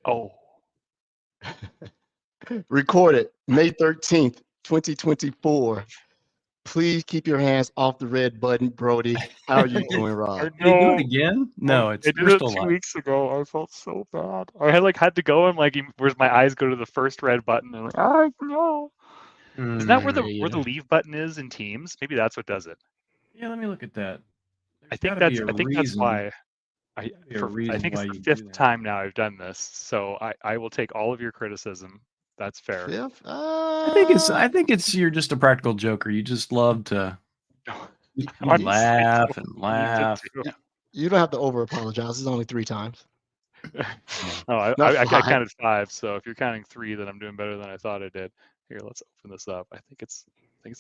Oh, Recorded May 13th, 2024. Please keep your hands off the red button, Brody. How are you doing, I Rob? Did he do it know. again? I No, did we're it still 2 live. weeks ago. I felt so bad. I had to go and where's my eyes go to the first red button and no. Isn't that where the leave button is in Teams? Maybe that's what does it. Yeah, let me look at that. I There's think gotta be that's a I think that's reason. why. I Be a reason think why it's the you do fifth that. time now I've done this, so I will take all of your criticism. That's fair. Fifth? I think it's you're just a practical joker. You just love to you Honestly, I laugh don't and mean to laugh. do it. You don't have to over apologize. It's only 3 times. Oh, Not I 5. counted 5, so if you're counting 3, then I'm doing better than I thought I did. Here, let's open this up. I think it's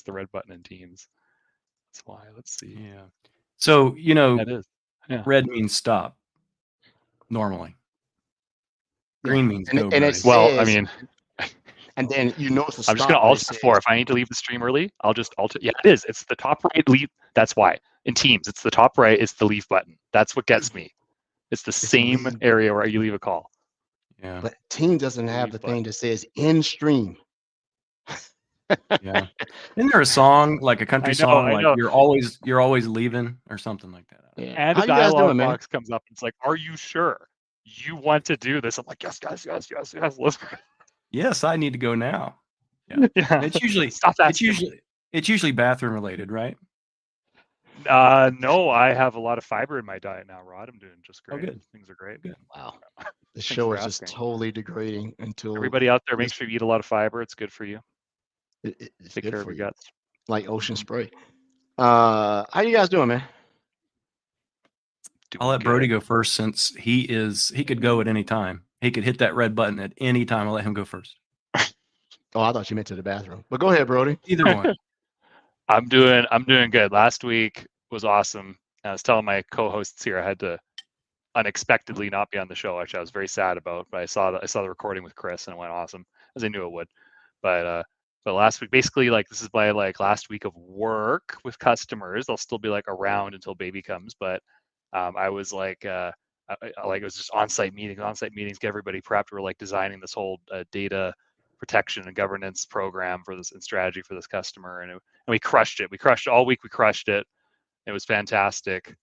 the red button in Teams. That's why. Let's see. Yeah. So, That is. Yeah. red means stop normally. Yeah. Green means go, And Brody. it Well, I says, mean, and then you know it's a I'm just gonna stop. alt F4. If I need to leave the stream early, I'll just alt it. Yeah, it is. It's the top right leave. That's why. In Teams, it's the top right. It's the leave button. That's what gets me. It's the same leave. area where you leave a call. Yeah. But Team doesn't have the thing that says in stream. Yeah. Isn't there a song, like a country song, like know. you're always leaving or something like that? Yeah. And How a you guys dialogue doing, man? box comes up. And it's like, are you sure you want to do this? I'm like, yes, yes, yes, yes, yes. Let's go. Yes, I need to go now. Yeah. Yeah. It's usually Stop asking. it's usually bathroom related, right? No, I have a lot of fiber in my diet now, Rod. I'm doing just great. good. Things are great. Good. Wow. The Thanks show for is just asking. totally degrading until Everybody out there, make sure you eat a lot of fiber. It's good for you. it's Take good care of for your you. guts. Like ocean spray. How you guys doing, man? I'll let Brody go first since he could go at any time. He could hit that red button at any time. I'll let him go first. Oh, I thought you meant to the bathroom. But go ahead, Brody. Either one. I'm doing good. Last week was awesome. I was telling my co-hosts here I had to unexpectedly not be on the show, which I was very sad about. But I saw the recording with Chris and it went awesome, as I knew it would. But last week, basically, like this is my last week of work with customers. I'll still be around until baby comes, but I was it was just on-site meetings, get everybody prepped. We're designing this whole data protection and governance program for this and strategy for this customer, and we crushed it. We crushed it all week. We crushed it. It was fantastic.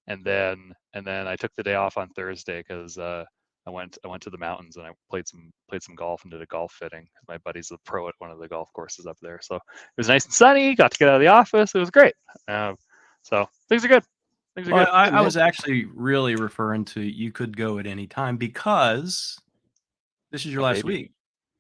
And then I took the day off on Thursday because I went to the mountains and I played some golf and did a golf fitting. My buddy's a pro at one of the golf courses up there, so it was nice and sunny. Got to get out of the office. It was great. So things are good. I was actually really referring to you could go at any time because this is your last week,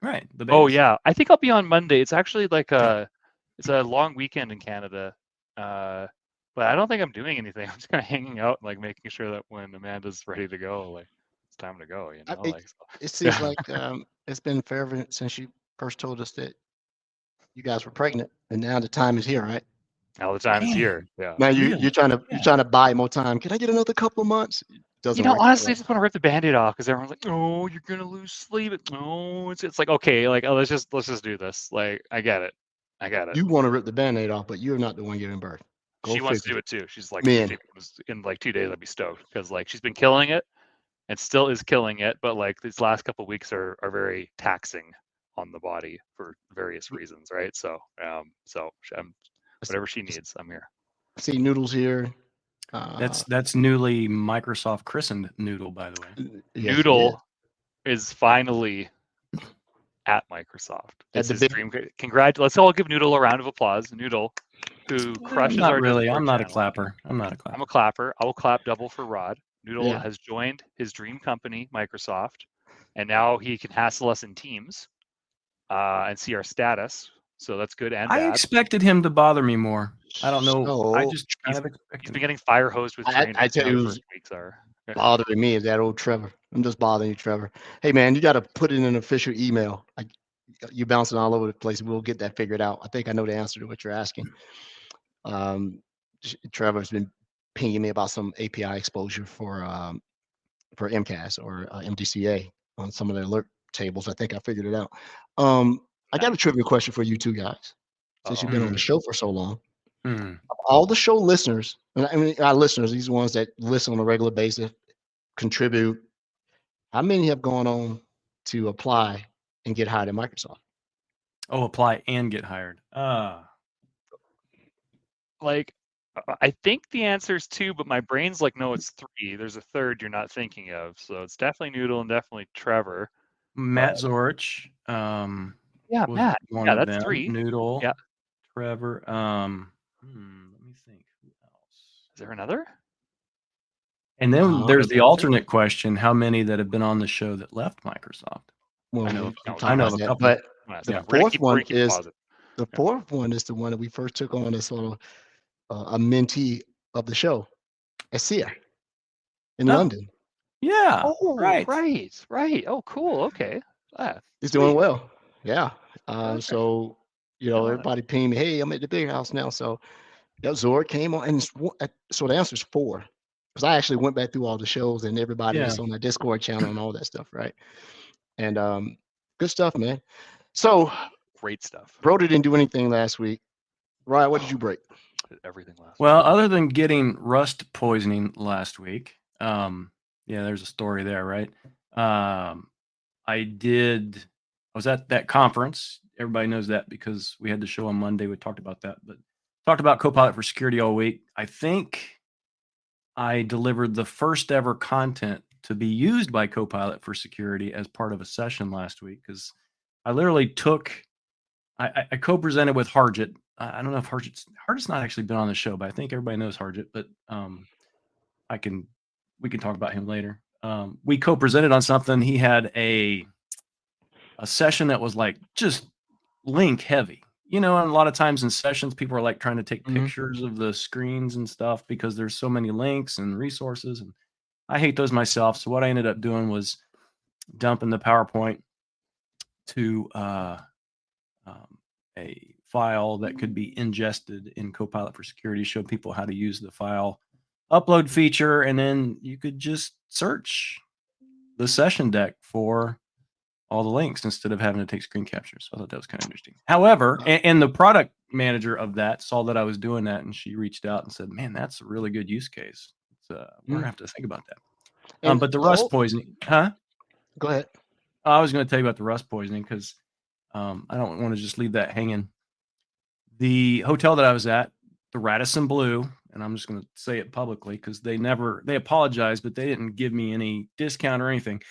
right? Oh yeah, I think I'll be on Monday. It's actually it's a long weekend in Canada, but I don't think I'm doing anything. I'm just kind of hanging out and making sure that when Amanda's ready to go, it's time to go. It seems like it's been forever since you first told us that you guys were pregnant, and now the time is here, right? Now the time is here. Yeah. Now you're trying to buy more time. Can I get another couple of months? Doesn't work. Honestly, I just want to rip the Band-Aid off because everyone's like, "Oh, you're gonna lose sleep." No, it's like okay, let's just do this. I get it. You want to rip the Band-Aid off, but you're not the one giving birth. She wants to do it too. She's like, man, in 2 days, I'd be stoked because she's been killing it, and still is killing it. But these last couple of weeks are very taxing on the body for various reasons, right? So whatever she needs, I'm here. I see Noodles here. That's newly Microsoft christened Noodle, by the way. Yes, Noodle is finally at Microsoft. It's his dream. Let's all give Noodle a round of applause. Noodle, who crushes our really. Discord I'm not channel. A clapper. I'm a clapper. I will clap double for Rod. Noodle has joined his dream company, Microsoft, and now he can hassle us in Teams and see our status. So that's good and bad. I expected him to bother me more. I don't know. So, I just kind of expected. He's been getting fire hosed with training. I tell you, who's bothering me is that old Trevor. I'm just bothering you, Trevor. Hey man, you got to put in an official email. You're bouncing all over the place. We'll get that figured out. I think I know the answer to what you're asking. Trevor's been pinging me about some API exposure for MCAS or MDCA on some of the alert tables. I think I figured it out. I got a trivia question for you two guys, since you've been on the show for so long. All the show listeners, and I mean our listeners, these ones that listen on a regular basis, contribute. How many have gone on to apply and get hired at Microsoft? Oh, apply and get hired. Like, I think the answer is 2, but my brain's like, no, it's 3. There's a third you're not thinking of. So it's definitely Noodle and definitely Trevor. Matt Zorich. Yeah, was Matt. one Yeah, of that's them. 3. Noodle. Yeah. Trevor. Let me think. Who else? Is there another? And then there's the alternate question: how many that have been on the show that left Microsoft? Well, I know we'll of talk about a that, couple. but Yeah, the fourth one keep is positive. the fourth one is the one that we first took on as sort of a mentee of the show, Asia in London. Yeah. Oh, right. Oh, cool. Okay. He's doing well. Yeah. Perfect. So, everybody pinged me, hey, I'm at the big house now. So Zord came on, and so the answer is 4. Because I actually went back through all the shows and everybody that's on the Discord channel and all that stuff, right? And good stuff, man. So great stuff. Brody didn't do anything last week. Ryan, what did you break? Everything last week. Well, other than getting rust poisoning last week, there's a story there, right? I was at that conference. Everybody knows that because we had the show on Monday. We talked about that, but talked about Copilot for Security all week. I think I delivered the first ever content to be used by Copilot for Security as part of a session last week, because I literally I co-presented with Harjit. I don't know if Harjit's not actually been on the show, but I think everybody knows Harjit, but we can talk about him later. We co-presented on something. He had a session that was like just link heavy, and a lot of times in sessions, people are like trying to take pictures of the screens and stuff because there's so many links and resources, and I hate those myself. So what I ended up doing was dumping the PowerPoint to a file that could be ingested in Copilot for Security, show people how to use the file upload feature, and then you could just search the session deck for all the links instead of having to take screen captures. So I thought that was kind of interesting. However, and the product manager of that saw that I was doing that, and she reached out and said, man, that's a really good use case. We're going to have to think about that. But the rust poisoning, huh? Go ahead. I was going to tell you about the rust poisoning because I don't want to just leave that hanging. The hotel that I was at, the Radisson Blu, and I'm just going to say it publicly because they apologized, but they didn't give me any discount or anything.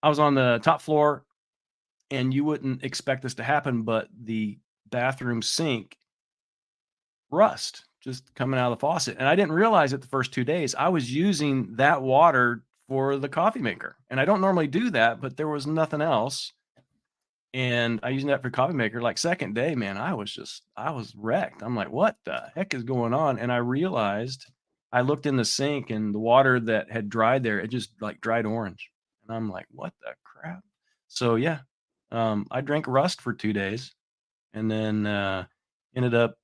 I was on the top floor, and you wouldn't expect this to happen, but the bathroom sink rust just coming out of the faucet. And I didn't realize it the first 2 days. I was using that water for the coffee maker. And I don't normally do that, but there was nothing else. And I using that for coffee maker. Like second day, man, I was wrecked. I'm like, what the heck is going on? And I realized, I looked in the sink, and the water that had dried there, it just like dried orange. And I'm like, what the crap? So yeah, I drank rust for 2 days, and then ended up,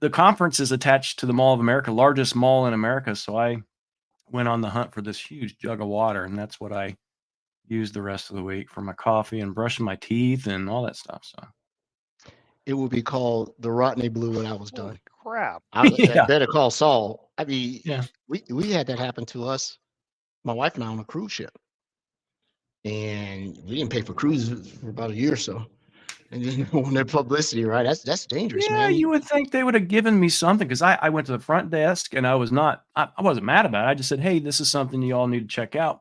the conference is attached to the Mall of America, largest mall in America. So I went on the hunt for this huge jug of water, and that's what I used the rest of the week for my coffee and brushing my teeth and all that stuff. So it would be called the Rodney Blue when I was done. Holy crap. I better call Saul. I mean, yeah, we had that happen to us, my wife and I, on a cruise ship, and we didn't pay for cruises for about a year or so. And then on their publicity, right? That's dangerous, yeah, man. you would think they would have given me something, because I went to the front desk, and I wasn't mad about it. I just said, hey, this is something you all need to check out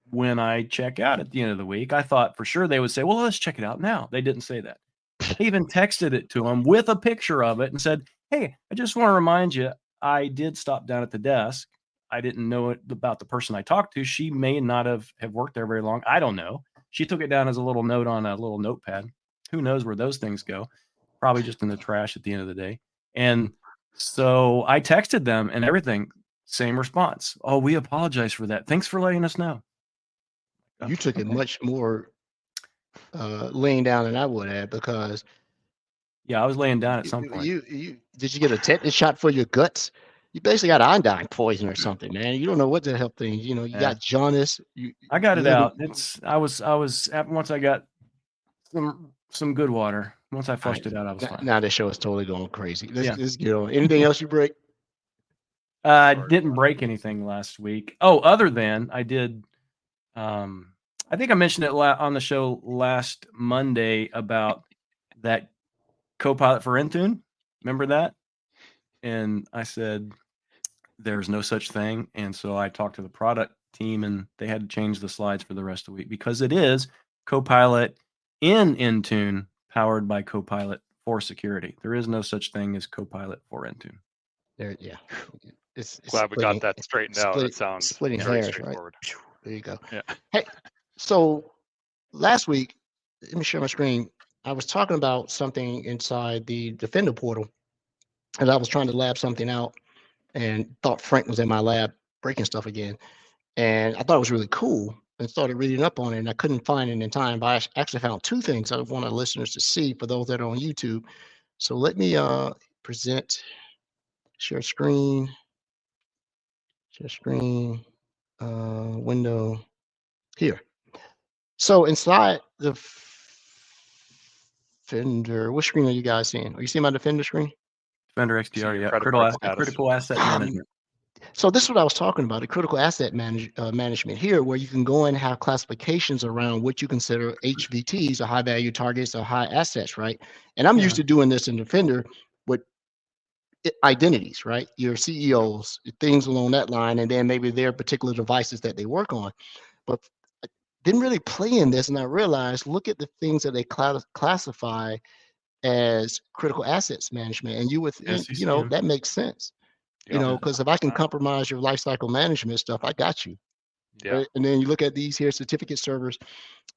when I check out at the end of the week. I thought for sure they would say, well, let's check it out now. They didn't say that. I even texted it to them with a picture of it and said, hey, I just want to remind you, I did stop down at the desk. I didn't know it about the person I talked to. She may not have worked there very long. I don't know. She took it down as a little note on a little notepad. Who knows where those things go? Probably just in the trash at the end of the day. And so I texted them and everything. Same response. Oh, we apologize for that. Thanks for letting us know. You took it much more laying down than I would have, because I was laying down at some point. Did you get a tetanus shot for your guts? You basically got iodine poison or something, man. You don't know what the hell things. You got jaundice. I got it out. I was once I got some good water. Once I flushed it out, I was fine. Now this show is totally going crazy. Let's get on. Anything else you break? I didn't break anything last week. Oh, other than I did I think I mentioned it on the show last Monday about that Copilot for Intune. Remember that? And I said, there's no such thing. And so I talked to the product team and they had to change the slides for the rest of the week because it is Copilot in Intune powered by Copilot for security. There is no such thing as Copilot for Intune. There, yeah. It's Glad we got that straightened out. It sounds splitting very hairs, right? straightforward. There you go. Yeah. Hey, so last week, let me share my screen. I was talking about something inside the Defender portal, and I was trying to lab something out, and thought Frank was in my lab breaking stuff again, and I thought it was really cool, and started reading up on it, and I couldn't find it in time. But I actually found two things I want our listeners to see for those that are on YouTube. So let me present, share screen, window here. So inside the Defender, what screen are you guys seeing? Are you seeing my Defender screen? Defender XDR, yeah. Critical asset management. So this is what I was talking about, the critical asset management here, where you can go and have classifications around what you consider HVTs, or high value targets, or high assets, right? And I'm used to doing this in Defender with identities, right? Your CEOs, things along that line, and then maybe their particular devices that they work on. But I didn't really play in this, and I realized, look at the things that they classify as critical assets management, and you would think, you know, that makes sense. You know, because if I can compromise your lifecycle management stuff, I got you. Yeah. Right? And then you look at these here certificate servers,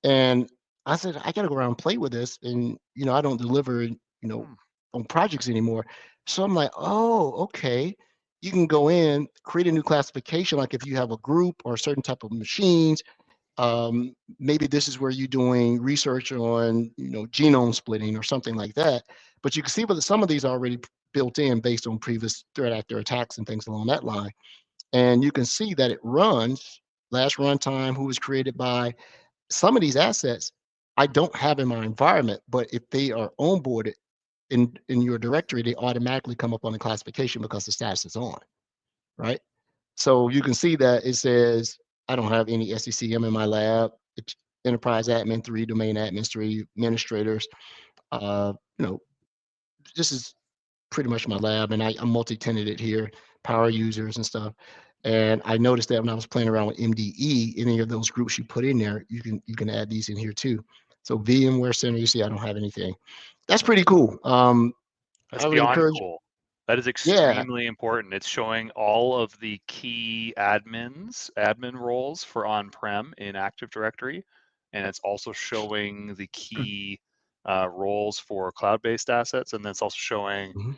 and I said, I got to go around and play with this. And, you know, I don't deliver, you know, on projects anymore. So I'm like, oh, okay. You can go in, create a new classification. Like if you have a group or a certain type of machines, maybe this is where you're doing research on, you know, genome splitting or something like that. But you can see that some of these are already built in based on previous threat actor attacks and things along that line. And you can see that it runs last runtime, who was created by. Some of these assets I don't have in my environment, but if they are onboarded in your directory, they automatically come up on the classification because the status is on, right? So you can see that it says, I don't have any SCCM in my lab. It's enterprise admin 3, domain admins 3, administrators. You know, this is pretty much my lab, and I'm multi-tenanted here, power users and stuff. And I noticed that when I was playing around with MDE, any of those groups you put in there, you can add these in here too. So VMware Center, you see I don't have anything. That's pretty cool. That's beyond cool. That is extremely important. It's showing all of the key admin roles for on-prem in Active Directory, and it's also showing the key roles for cloud-based assets, and then it's also showing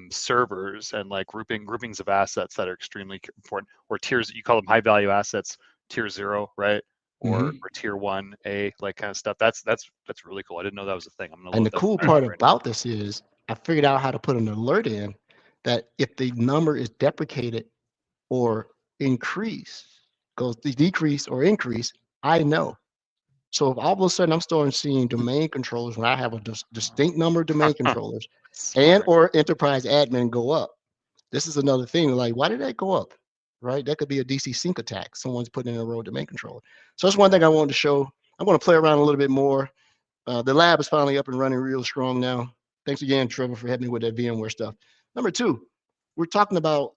servers and like groupings of assets that are extremely important, or tiers. You call them high-value assets, tier 0, right? Or tier 1A, like kind of stuff. That's really cool. I didn't know that was a thing. I'm gonna. And the cool part about this is I figured out how to put an alert in that if the number is deprecated or decrease or increase, I know. So if all of a sudden I'm starting seeing domain controllers when I have a distinct number of domain controllers and or enterprise admin go up, this is another thing. Like, why did that go up? Right? That could be a DC sync attack. Someone's putting in a row domain controller. So that's one thing I wanted to show. I'm going to play around a little bit more. The lab is finally up and running real strong now. Thanks again, Trevor, for helping me with that VMware stuff. Number 2, we're talking about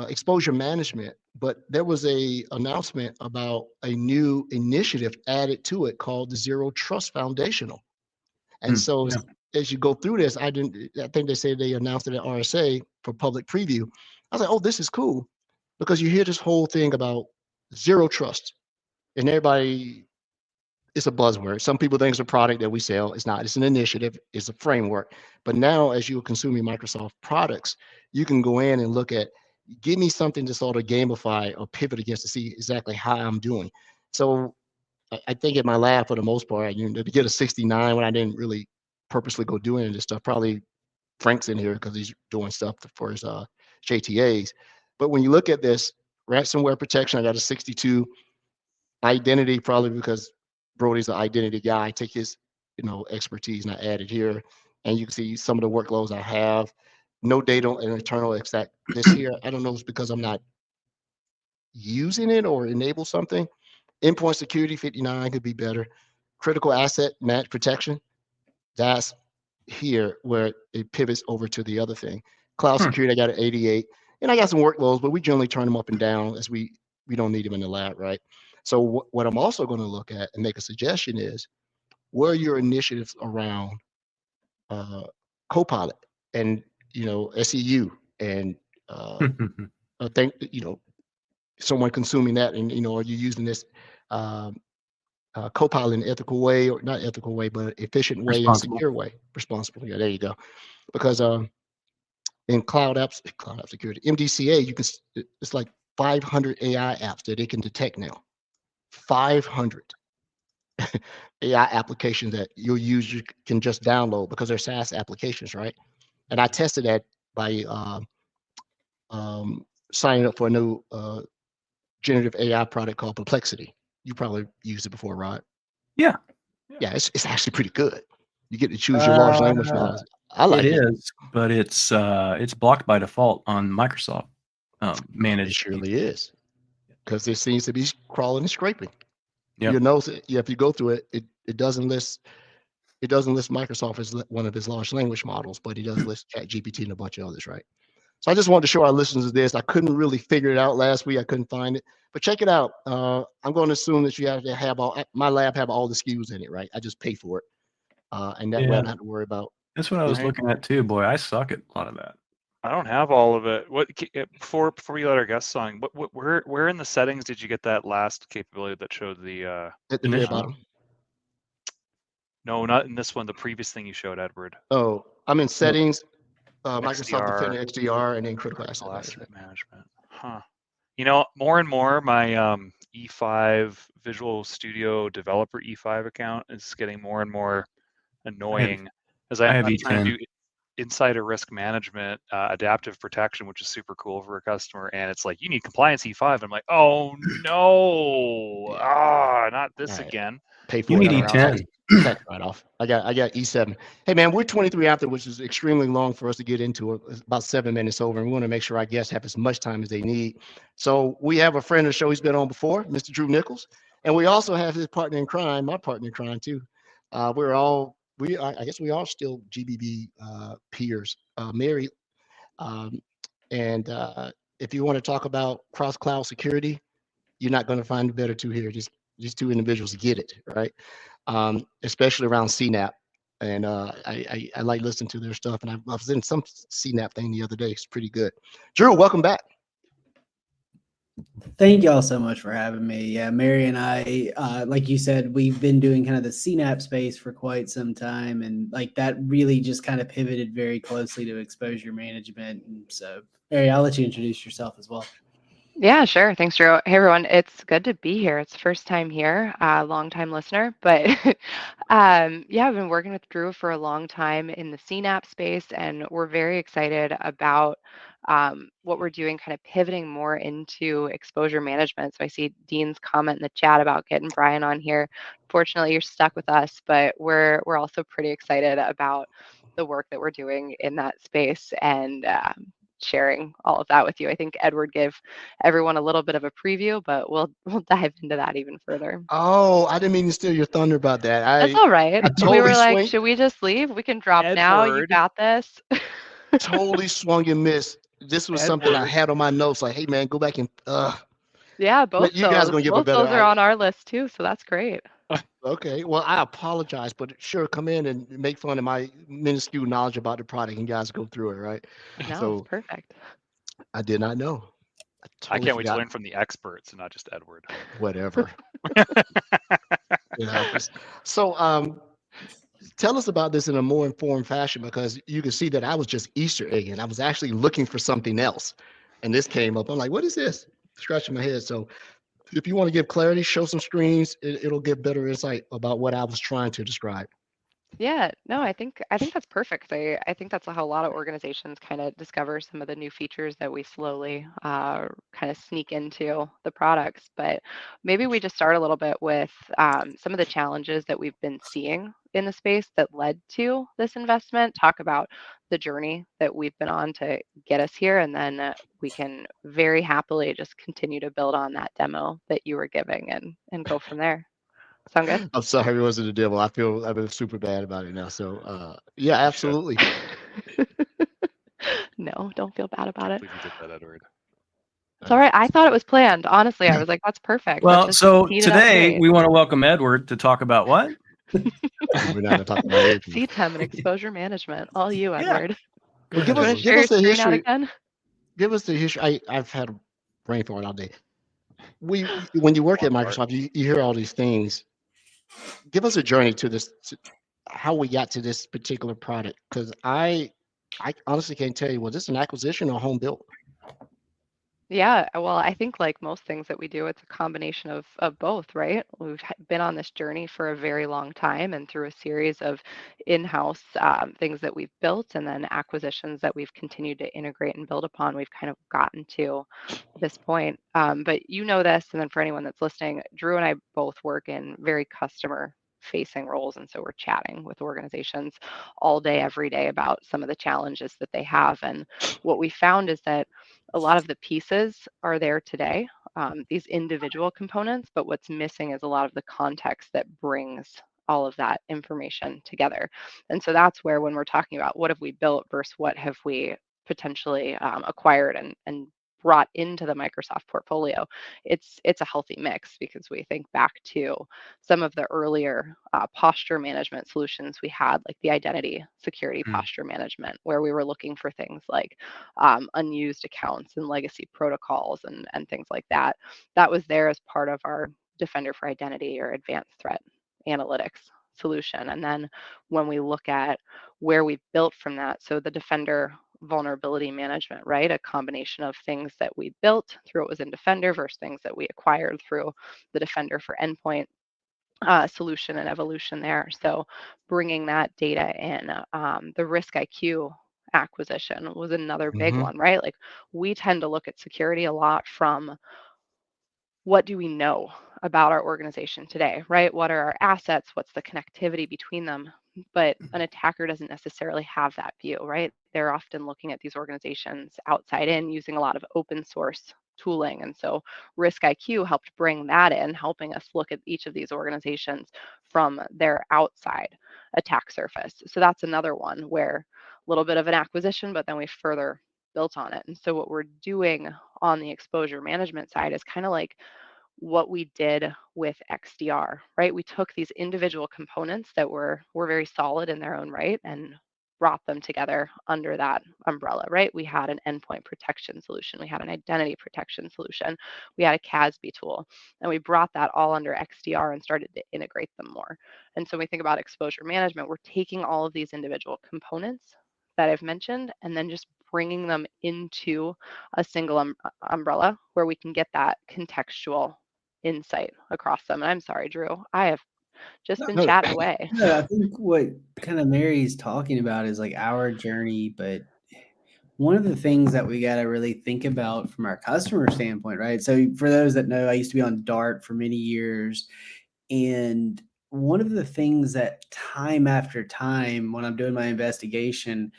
exposure management, but there was a announcement about a new initiative added to it called the Zero Trust Foundational. And so as you go through this, I think they say they announced it at RSA for public preview. I was like, oh, this is cool, because you hear this whole thing about zero trust, and everybody, it's a buzzword. Some people think it's a product that we sell. It's not. It's an initiative. It's a framework. But now, as you're consuming Microsoft products, you can go in and look at, give me something to sort of gamify or pivot against to see exactly how I'm doing. So I think in my lab, for the most part, you know, to get a 69 when I didn't really purposely go do any of this stuff, probably Frank's in here because he's doing stuff for his JTAs. But when you look at this ransomware protection, I got a 62. Identity, probably because Brody's an identity guy. I take his, you know, expertise and I add it here, and you can see some of the workloads I have. No data and internal extract. This here, I don't know if it's because I'm not using it or enable something, Endpoint security 59 could be better. Critical asset match protection, that's here where it pivots over to the other thing. Cloud security, I got an 88, and I got some workloads, but we generally turn them up and down as we don't need them in the lab, right? So what I'm also going to look at and make a suggestion is, where are your initiatives around Copilot and SEU and I think someone consuming that, and are you using this Copilot in an ethical way, or not ethical way, but efficient way and secure way, responsible. Yeah, there you go. Because in cloud app security, MDCA, it's like 500 AI apps that it can detect now. 500 AI applications that your user can just download because they're SaaS applications, right? And I tested that by signing up for a new generative AI product called Perplexity. You probably used it before, Rod. Yeah. Yeah, it's actually pretty good. You get to choose your large language models. I like it. It is, but it's blocked by default on Microsoft managed. It surely is, because it seems to be crawling and scraping. Yep. You know, if you go through it, it doesn't list Microsoft as one of his large language models, but he does list ChatGPT and a bunch of others, right? So I just wanted to show our listeners this. I couldn't really figure it out last week. I couldn't find it, but check it out. I'm going to assume that you have to have my lab have all the SKUs in it, right? I just pay for it, and that way I don't have to worry about. That's what I was looking at too. Boy, I suck at a lot of that. I don't have all of it. What before we let our guest song? Where in the settings did you get that last capability that showed the? At the very bottom. No, not in this one. The previous thing you showed, Edward. Oh, I'm in settings, XDR, Microsoft Defender XDR, and then critical asset management. Huh. More and more my E5 Visual Studio Developer E5 account is getting more and more annoying, as I'm trying to do insider risk management, adaptive protection, which is super cool for a customer, and it's like, you need compliance E5. I'm like, oh no, not this again. Pay for you need E10. Tax write-off. I got E7. Hey man, we're 23 after, which is extremely long for us to get into it. It's about 7 minutes over, and we want to make sure our guests have as much time as they need. So we have a friend of the show. He's been on before, Mr. Drew Nichols, and we also have his partner in crime, my partner in crime too. I guess we are still GBB peers, Mary. And if you want to talk about cross-cloud security, you're not going to find the better two here. These two individuals get it, right? Especially around CNAP. And I like listening to their stuff. And I was in some CNAP thing the other day. It's pretty good. Drew, welcome back. Thank y'all so much for having me. Yeah, Mary and I, like you said, we've been doing kind of the CNAP space for quite some time. And like that really just kind of pivoted very closely to exposure management. And so, Mary, I'll let you introduce yourself as well. Yeah, sure. Thanks, Drew. Hey, everyone. It's good to be here. It's first time here, long time listener. But I've been working with Drew for a long time in the CNAP space, and we're very excited about what we're doing, kind of pivoting more into exposure management. So I see Dean's comment in the chat about getting Brian on here. Fortunately, you're stuck with us, but we're also pretty excited about the work that we're doing in that space, and sharing all of that with you. I think Edward gave everyone a little bit of a preview, but we'll dive into that even further. Oh, I didn't mean to steal your thunder about that. That's all right. Totally we were like, should we just leave? We can drop now. You got this. Totally swung and missed. This was something I had on my notes. Like, hey man, go back and yeah, both you guys gonna give both a better. Those are on our list too, so that's great. Okay, well, I apologize, but sure, come in and make fun of my minuscule knowledge about the product, and guys go through it, right? No, so it's perfect. I did not know. I can't wait to learn from the experts and not just Edward. Whatever. So, tell us about this in a more informed fashion, because you can see that I was just Easter egging. I was actually looking for something else, and this came up. I'm like, what is this? Scratching my head. So if you want to give clarity, show some screens, it'll give better insight about what I was trying to describe. Yeah, no, I think that's perfect. I think that's how a lot of organizations kind of discover some of the new features that we slowly kind of sneak into the products. But maybe we just start a little bit with some of the challenges that we've been seeing in the space that led to this investment. Talk about the journey that we've been on to get us here, and then we can very happily just continue to build on that demo that you were giving and go from there. Sound good? I'm sorry it wasn't a demo. I feel super bad about it now. So yeah, absolutely. No, don't feel bad about it. believe you did that, Edward. It's all right. I thought it was planned. Honestly, I was like, that's perfect. Well, Let's just so teed it up today great. we want to welcome Edward to talk about what? We're not gonna talk about it. CTEM and exposure management. All you, Yeah. Edward. Well, Go give ahead, us You Edward. want to share your the screen out history. again? Give us the history. I've had a brain fart all day. When you work at Long fart. Microsoft, you hear all these things. Give us a journey to this, how we got to this particular product, because I honestly can't tell you, was this an acquisition or home built? Yeah, well, I think like most things that we do, it's a combination of both, right? We've been on this journey for a very long time, and through a series of in-house things that we've built and then acquisitions that we've continued to integrate and build upon, we've kind of gotten to this point. But you know this, and then for anyone that's listening, Drew and I both work in very customer facing roles, and so we're chatting with organizations all day every day about some of the challenges that they have. And what we found is that a lot of the pieces are there today, these individual components, but what's missing is a lot of the context that brings all of that information together. And so that's where, when we're talking about what have we built versus what have we potentially acquired and brought into the Microsoft portfolio, it's a healthy mix, because we think back to some of the earlier posture management solutions we had, like the identity security posture management, where we were looking for things like unused accounts and legacy protocols and things like that. That was there as part of our Defender for Identity or Advanced Threat Analytics solution. And then when we look at where we built from that, so the Defender vulnerability management, right? A combination of things that we built through what was in Defender versus things that we acquired through the Defender for Endpoint solution and evolution there. So bringing that data in, the Risk IQ acquisition was another big one, right? Like, we tend to look at security a lot from what do we know about our organization today, right? What are our assets? What's the connectivity between them? But an attacker doesn't necessarily have that view, right? They're often looking at these organizations outside in, using a lot of open source tooling. And so Risk IQ helped bring that in, helping us look at each of these organizations from their outside attack surface. So that's another one where a little bit of an acquisition, but then we further built on it. And so what we're doing on the exposure management side is kind of like what we did with XDR, right? We took these individual components that were very solid in their own right and brought them together under that umbrella, right? We had an endpoint protection solution, we had an identity protection solution, we had a CASB tool, and we brought that all under XDR and started to integrate them more. And so when we think about exposure management, we're taking all of these individual components that I've mentioned and then just bringing them into a single umbrella where we can get that contextual insight across them. And I'm sorry, Drew, I have just been chatting away. No, I think what kind of Mary's talking about is like our journey, but one of the things that we got to really think about from our customer standpoint, right? So for those that know, I used to be on Dart for many years, and one of the things that time after time when I'm doing my investigation,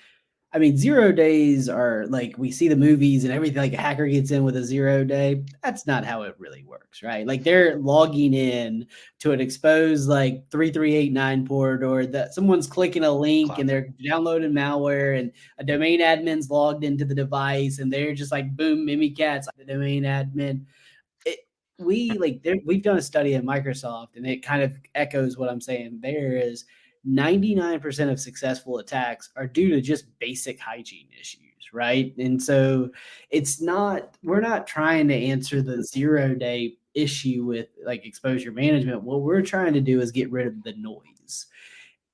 I mean, 0 days are like, we see the movies and everything, like a hacker gets in with a 0 day. That's not how it really works, right? Like, they're logging in to an exposed like 3389 port, or that someone's clicking a link and they're downloading malware, and a domain admin's logged into the device and they're just like, boom, Mimikatz, the domain admin. We've done a study at Microsoft, and it kind of echoes what I'm saying. There is 99% of successful attacks are due to just basic hygiene issues, right? And so we're not trying to answer the 0 day issue with like exposure management. What we're trying to do is get rid of the noise.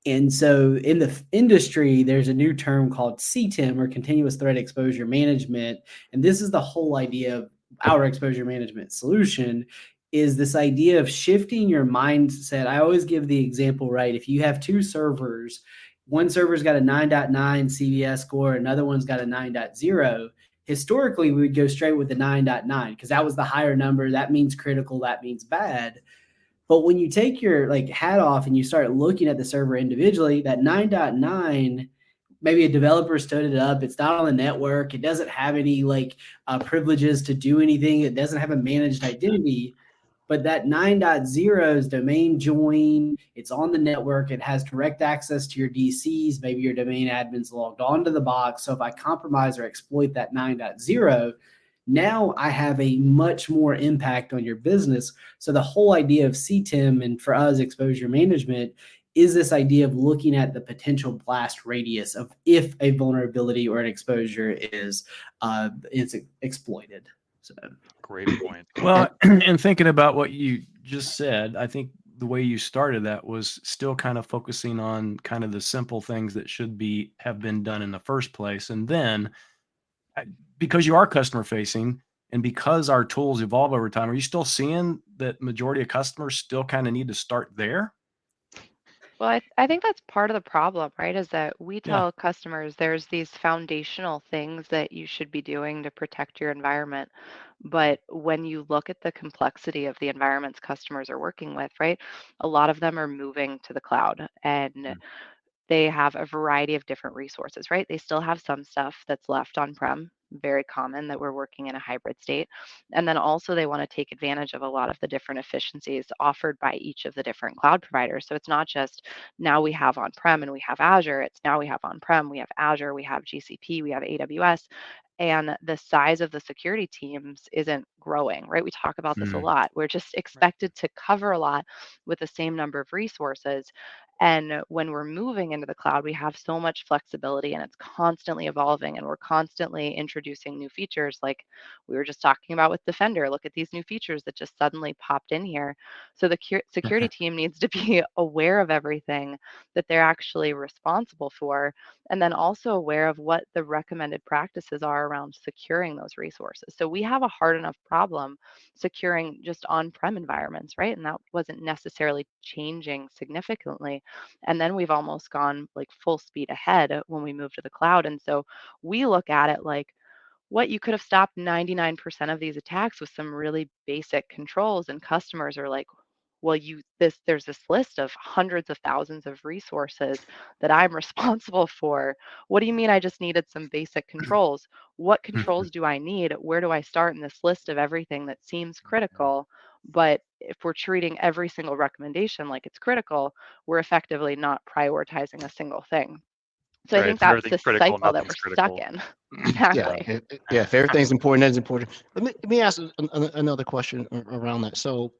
And so in the industry, there's a new term called CTEM, or continuous threat exposure management. And this is the whole idea of our exposure management solution, is this idea of shifting your mindset. I always give the example, right? If you have two servers, one server's got a 9.9 CVS score, another one's got a 9.0. Historically, we would go straight with the 9.9 because that was the higher number. That means critical, that means bad. But when you take your like hat off and you start looking at the server individually, that 9.9 maybe a developer stood it up. It's not on the network. It doesn't have any like privileges to do anything. It doesn't have a managed identity. But that 9.0's domain join, it's on the network. It has direct access to your DCs. Maybe your domain admin's logged onto the box. So if I compromise or exploit that 9.0, now I have a much more impact on your business. So the whole idea of CTEM and for us exposure management is this idea of looking at the potential blast radius of if a vulnerability or an exposure is exploited. So Great point. Well, and thinking about what you just said, I think the way you started that was still kind of focusing on kind of the simple things that should have been done in the first place. And then because you are customer facing and because our tools evolve over time, are you still seeing that majority of customers still kind of need to start there? Well, I think that's part of the problem, right? Is that we tell customers there's these foundational things that you should be doing to protect your environment. But when you look at the complexity of the environments customers are working with, right, a lot of them are moving to the cloud and they have a variety of different resources, right? They still have some stuff that's left on-prem, very common that we're working in a hybrid state. And then also they want to take advantage of a lot of the different efficiencies offered by each of the different cloud providers. So it's not just now we have on-prem and we have Azure, it's now we have on-prem, we have Azure, we have GCP, we have AWS. And the size of the security teams isn't growing, right? We talk about this a lot. We're just expected to cover a lot with the same number of resources. And when we're moving into the cloud, we have so much flexibility and it's constantly evolving and we're constantly introducing new features like we were just talking about with Defender. Look at these new features that just suddenly popped in here. So the security team needs to be aware of everything that they're actually responsible for and then also aware of what the recommended practices are around securing those resources. So we have a hard enough problem securing just on-prem environments, right? And that wasn't necessarily changing significantly. And then we've almost gone like full speed ahead when we move to the cloud. And so we look at it like what you could have stopped 99% of these attacks with some really basic controls. And customers are like, well, there's this list of hundreds of thousands of resources that I'm responsible for. What do you mean I just needed some basic controls? What controls do I need? Where do I start in this list of everything that seems critical? But if we're treating every single recommendation like it's critical, we're effectively not prioritizing a single thing. So I Right. think If that's everything's the critical, cycle that nothing's we're stuck critical. in. Exactly. If everything's important, that's important. Let me ask another question around that. So,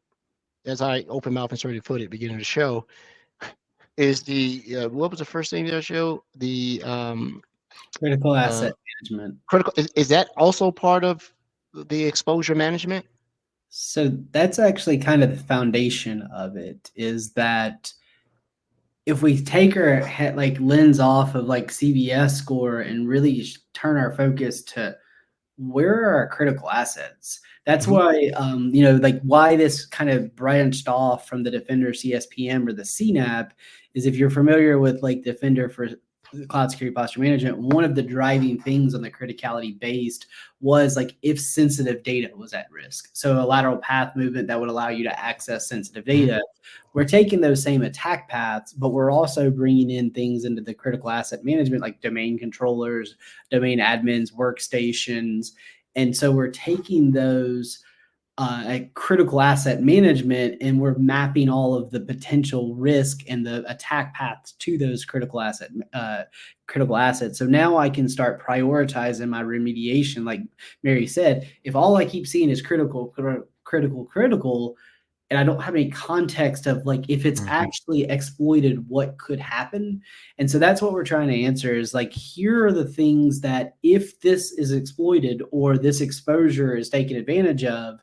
as I open mouth and sort of put it, beginning of the show, is the what was the first thing of the show? The critical asset management. critical is that also part of the exposure management? So that's actually kind of the foundation of it, is that if we take our like lens off of like CVS score and really turn our focus to where are our critical assets? That's why, like why this kind of branched off from the Defender CSPM or the CNAP is if you're familiar with like Defender for cloud security posture management, one of the driving things on the criticality based was like if sensitive data was at risk. So a lateral path movement that would allow you to access sensitive data. We're taking those same attack paths, but we're also bringing in things into the critical asset management like domain controllers, domain admins, workstations. And so we're taking those critical asset management and we're mapping all of the potential risk and the attack paths to those critical assets. So now I can start prioritizing my remediation. Like Mary said, if all I keep seeing is critical, and I don't have any context of like if it's actually exploited, what could happen. And so that's what we're trying to answer is like, here are the things that if this is exploited or this exposure is taken advantage of,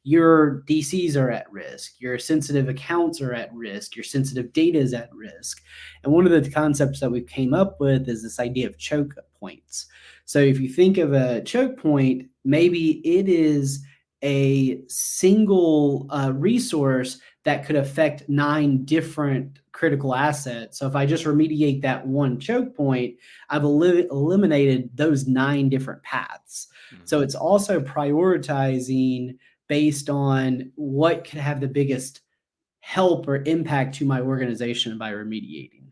your DCs are at risk, your sensitive accounts are at risk, your sensitive data is at risk. And one of the concepts that we came up with is this idea of choke points. So if you think of a choke point, maybe it is a single resource that could affect 9 different critical assets. So if I just remediate that one choke point, I've eliminated those 9 different paths. So it's also prioritizing based on what could have the biggest help or impact to my organization by remediating.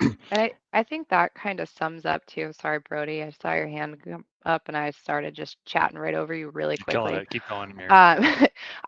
And I think that kind of sums up too. Sorry, Brody, I saw your hand come up and I started just chatting right over you really You're killing quickly. it. Keep going, Mary.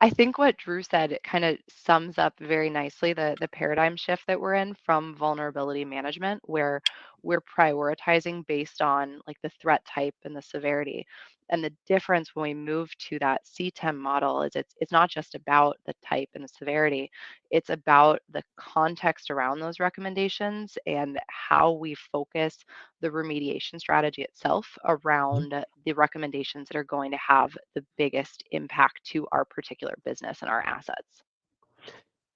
I think what Drew said kind of sums up very nicely the paradigm shift that we're in from vulnerability management, where we're prioritizing based on like the threat type and the severity. And the difference when we move to that CTEM model is it's not just about the type and the severity, it's about the context around those recommendations and how we focus the remediation strategy itself around the recommendations that are going to have the biggest impact to our particular business and our assets.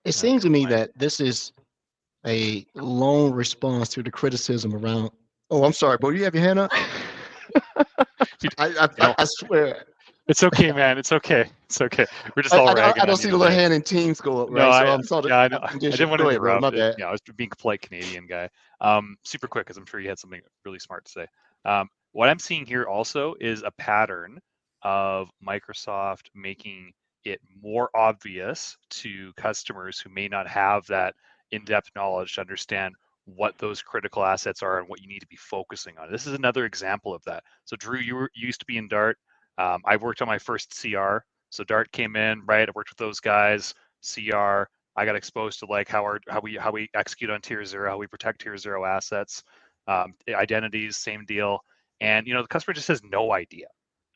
It seems to me that this is a long response to the criticism around. Oh, I'm sorry, bro. You have your hand up? I swear. It's okay, man. It's okay. It's okay. We're just all ragging I don't on see you the little today. hand and teams go up, right? No, So I'm sort of. yeah, I know. I I'm didn't want to Go ahead, bro. interrupt. My bad. Yeah, I was being a polite Canadian guy. Super quick, because I'm sure you had something really smart to say. What I'm seeing here also is a pattern of Microsoft making it more obvious to customers who may not have that in-depth knowledge to understand what those critical assets are and what you need to be focusing on. This is another example of that. So Drew, you used to be in Dart. I worked on my first CR. So Dart came in, right? I worked with those guys. CR. I got exposed to like how we execute on tier 0, how we protect tier 0 assets, identities, same deal. And the customer just has no idea,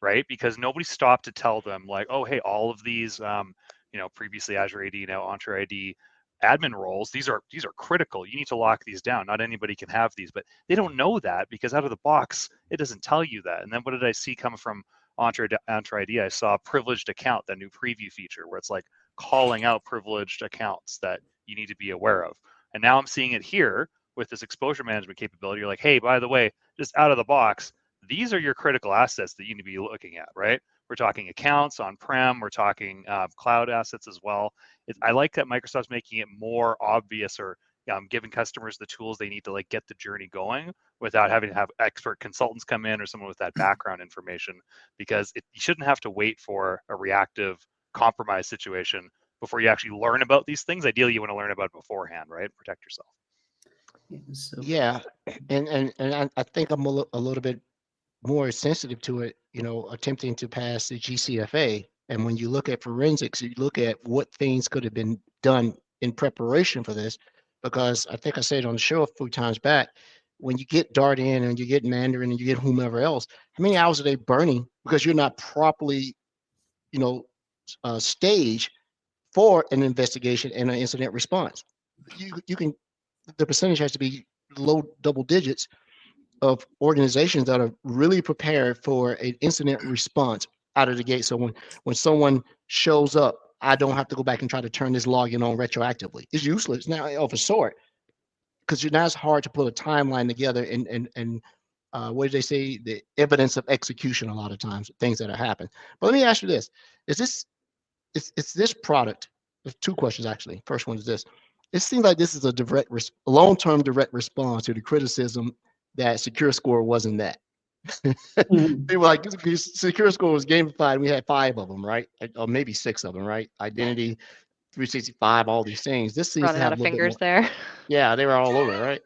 right? Because nobody stopped to tell them like, oh, hey, all of these, previously Azure AD, now Entra ID admin roles, these are critical. You need to lock these down. Not anybody can have these, but they don't know that because out of the box, it doesn't tell you that. And then what did I see come from Entra ID? I saw privileged account, that new preview feature where it's like calling out privileged accounts that you need to be aware of. And now I'm seeing it here with this exposure management capability. You're like, hey, by the way, just out of the box, these are your critical assets that you need to be looking at, right? We're talking accounts on-prem, we're talking cloud assets as well. I like that Microsoft's making it more obvious, or giving customers the tools they need to like get the journey going without having to have expert consultants come in or someone with that background information, because you shouldn't have to wait for a reactive compromise situation before you actually learn about these things. Ideally, you want to learn about it beforehand, right? Protect yourself. Yeah, and I think I'm a little bit more sensitive to it, attempting to pass the GCFA. And when you look at forensics, you look at what things could have been done in preparation for this, because I think I said on the show a few times back, when you get Dart in and you get Mandarin and you get whomever else, how many hours are they burning because you're not properly, staged for an investigation and an incident response? You can, the percentage has to be low double digits of organizations that are really prepared for an incident response out of the gate. So when someone shows up, I don't have to go back and try to turn this login on retroactively. It's useless now of a sort, because now it's hard to put a timeline together and what did they say? The evidence of execution a lot of times, things that have happened. But let me ask you this: Is this product? There's two questions actually. First one is this: it seems like this is a long-term direct response to the criticism that Secure Score wasn't that. They were like, Secure Score was gamified. We had 5 of them, right? Or maybe 6 of them, right? Identity, 365, all these things. This seems to Running have out a of little bit fingers more. there. Yeah, they were all over, right?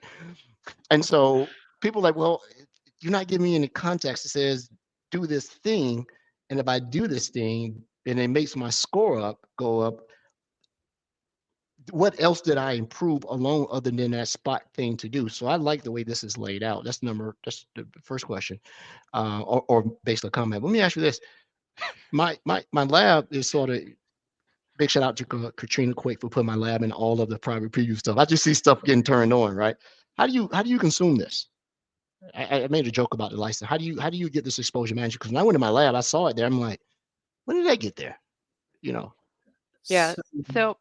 And so people are like, well, you're not giving me any context. It says do this thing, and if I do this thing, and it makes my score go up. What else did I improve alone other than that spot thing to do? So I like the way this is laid out. That's the first question, or basically a comment. Let me ask you this: my lab is sort of, big shout out to Katrina Quake for putting my lab in all of the private preview stuff. I just see stuff getting turned on, right? How do you consume this? I made a joke about the license. How do you get this exposure management? Because when I went to my lab, I saw it there. I'm like, when did I get there? Yeah. So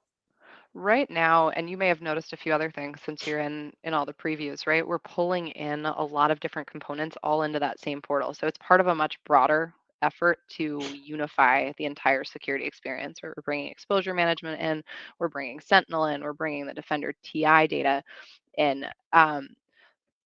right now, and you may have noticed a few other things since you're in all the previews, right? We're pulling in a lot of different components all into that same portal. So it's part of a much broader effort to unify the entire security experience. We're bringing exposure management in, we're bringing Sentinel in, we're bringing the Defender TI data in.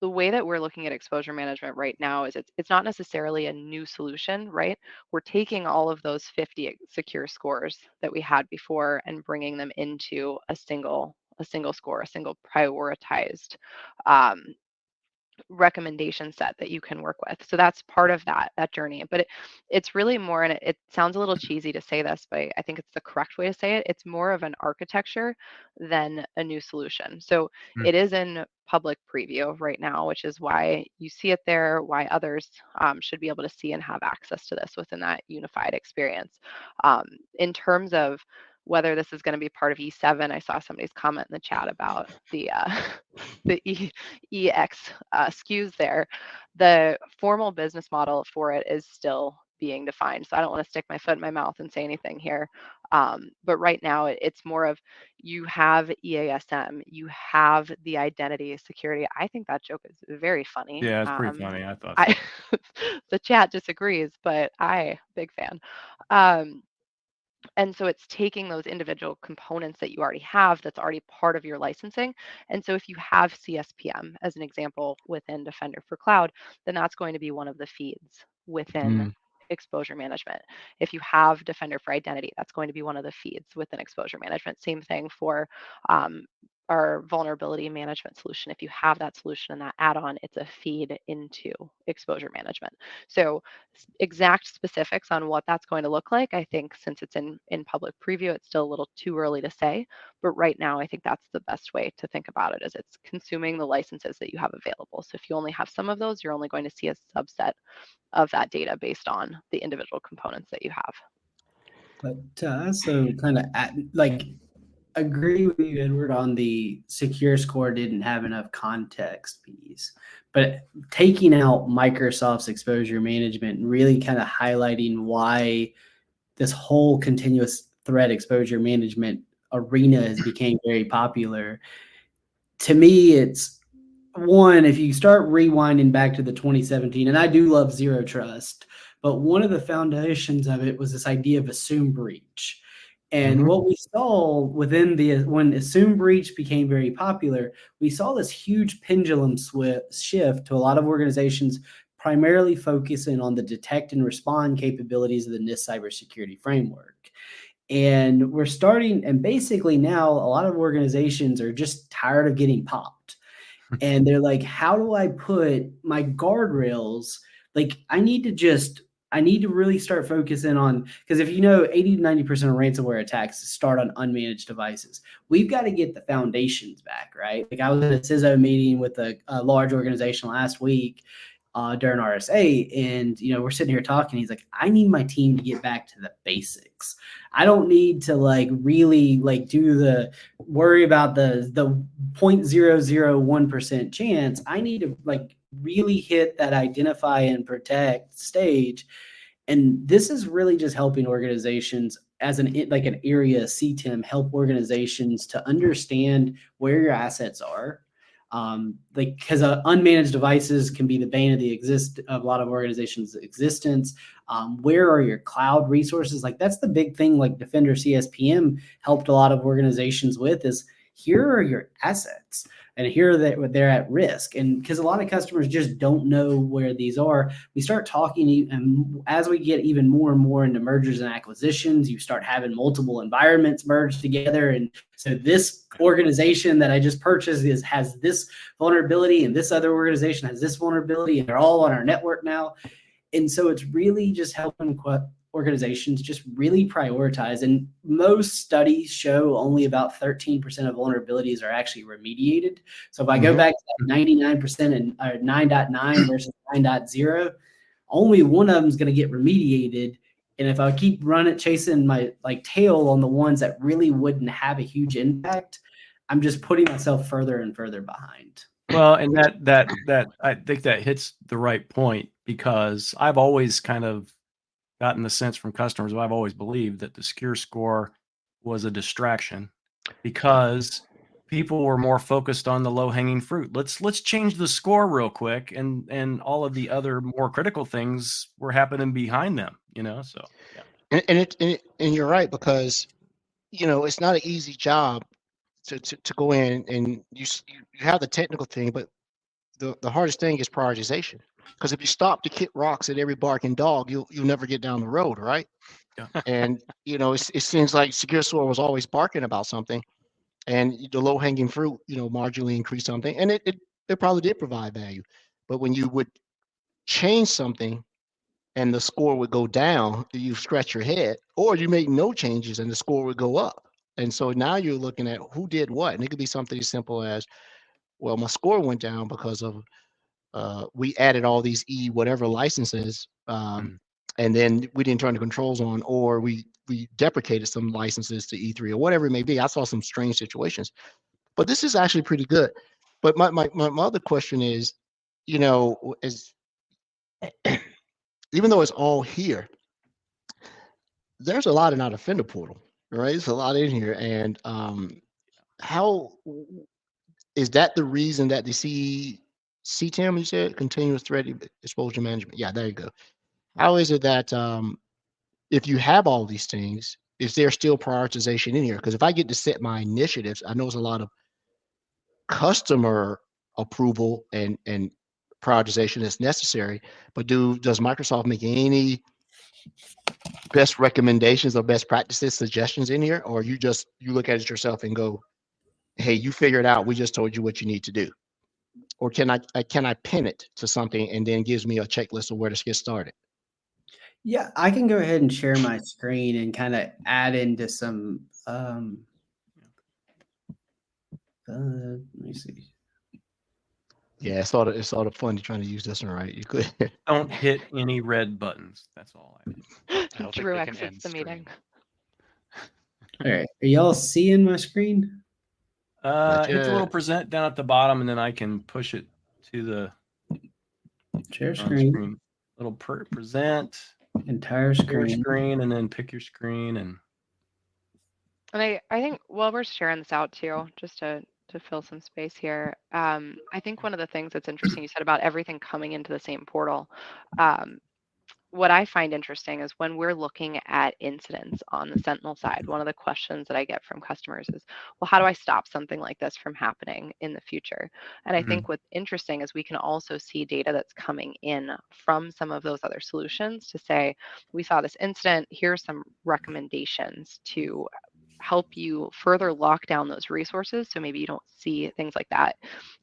The way that we're looking at exposure management right now is it's not necessarily a new solution, right? We're taking all of those 50 secure scores that we had before and bringing them into a single a single score, a single prioritized um, recommendation set that you can work with. So that's part of that journey. But it's really more, and it sounds a little cheesy to say this, but I think it's the correct way to say it. It's more of an architecture than a new solution. So Mm. it is in public preview right now, which is why you see it there, why others should be able to see and have access to this within that unified experience. In terms of whether this is going to be part of E7, I saw somebody's comment in the chat about the EX SKUs there. The formal business model for it is still being defined. So I don't want to stick my foot in my mouth and say anything here. But right now it's more of you have EASM, you have the identity security. I think that joke is very funny. Yeah, it's pretty funny. I thought so. The chat disagrees, but big fan. And so it's taking those individual components that you already have that's already part of your licensing. And so if you have CSPM as an example within Defender for Cloud, then that's going to be one of the feeds within exposure management. If you have Defender for Identity, that's going to be one of the feeds within exposure management. Same thing for our vulnerability management solution. If you have that solution and that add-on, it's a feed into exposure management. So exact specifics on what that's going to look like, I think since it's in public preview, it's still a little too early to say. But right now, I think that's the best way to think about it, is it's consuming the licenses that you have available. So if you only have some of those, you're only going to see a subset of that data based on the individual components that you have. But also kind of agree with you, Edward, on the secure score didn't have enough context piece. But taking out Microsoft's exposure management and really kind of highlighting why this whole continuous threat exposure management arena has became very popular. To me, it's one, if you start rewinding back to the 2017, and I do love Zero Trust, but one of the foundations of it was this idea of assume breach. And what we saw within when assume breach became very popular, we saw this huge pendulum shift to a lot of organizations primarily focusing on the detect and respond capabilities of the NIST cybersecurity framework. And we're starting, and basically now a lot of organizations are just tired of getting popped. And they're like, how do I put my guardrails? Like, I need to really start focusing on, because if 80 to 90% of ransomware attacks start on unmanaged devices, we've got to get the foundations back, right? Like I was in a CISO meeting with a large organization last week during RSA, and we're sitting here talking. He's like, I need my team to get back to the basics. I don't need to really worry about the 0.001% chance. I need to really hit that identify and protect stage. And this is really just helping organizations as an area CTEM, help organizations to understand where your assets are. Because unmanaged devices can be the bane of of a lot of organizations' existence. Where are your cloud resources? That's the big thing. Defender CSPM helped a lot of organizations with is, here are your assets, and here they're at risk. And because a lot of customers just don't know where these are, we start talking, and as we get even more and more into mergers and acquisitions, you start having multiple environments merged together. And so this organization that I just purchased has this vulnerability, and this other organization has this vulnerability, and they're all on our network now. And so it's really just helping organizations just really prioritize. And most studies show only about 13% of vulnerabilities are actually remediated. So if I go back to that 99% and 9.9 versus 9.0, only one of them is going to get remediated. And if I keep chasing my tail on the ones that really wouldn't have a huge impact, I'm just putting myself further and further behind. Well, and that I think that hits the right point, because I've always kind of gotten the sense from customers, I've always believed that the secure score was a distraction because people were more focused on the low-hanging fruit. Let's change the score real quick, and all of the other more critical things were happening behind them. So yeah. And you're right, because it's not an easy job to go in, and you have the technical thing, but the hardest thing is prioritization. Because if you stop to kick rocks at every barking dog, you'll never get down the road, right? Yeah. And it seems like secure score was always barking about something, and the low hanging fruit, marginally increase something, and it probably did provide value. But when you would change something and the score would go down, you scratch your head, or you make no changes and the score would go up. And so now you're looking at who did what, and it could be something as simple as, well, my score went down because of we added all these whatever licenses, and then we didn't turn the controls on, or we deprecated some licenses to E3 or whatever it may be. I saw some strange situations, but this is actually pretty good. But my other question is, is even though it's all here, there's a lot in our Defender portal, right? There's a lot in here, and how is that the reason that the CTM, you said, continuous threat exposure management? Yeah, there you go. How is it that if you have all these things, is there still prioritization in here? Because if I get to set my initiatives, I know it's a lot of customer approval and prioritization that's necessary, but does Microsoft make any best recommendations or best practices suggestions in here, or you look at it yourself and go, hey, you figure it out, we just told you what you need to do? Or can I pin it to something and then gives me a checklist of where to get started? Yeah, I can go ahead and share my screen and kind of add into some let me see. Yeah, it's sort of funny trying to use this one, right? You could Don't hit any red buttons. That's all I did. I don't think Drew they can exits end the meeting. All right, are y'all seeing my screen? Hit the little present down at the bottom, and then I can push it to the share screen. Little present, entire screen, and then pick your screen. And I think while we're sharing this out too, just to fill some space here, I think one of the things that's interesting you said about everything coming into the same portal. What I find interesting is when we're looking at incidents on the Sentinel side, one of the questions that I get from customers is, well, how do I stop something like this from happening in the future? And I think what's interesting is we can also see data that's coming in from some of those other solutions to say, we saw this incident, here's some recommendations to help you further lock down those resources so maybe you don't see things like that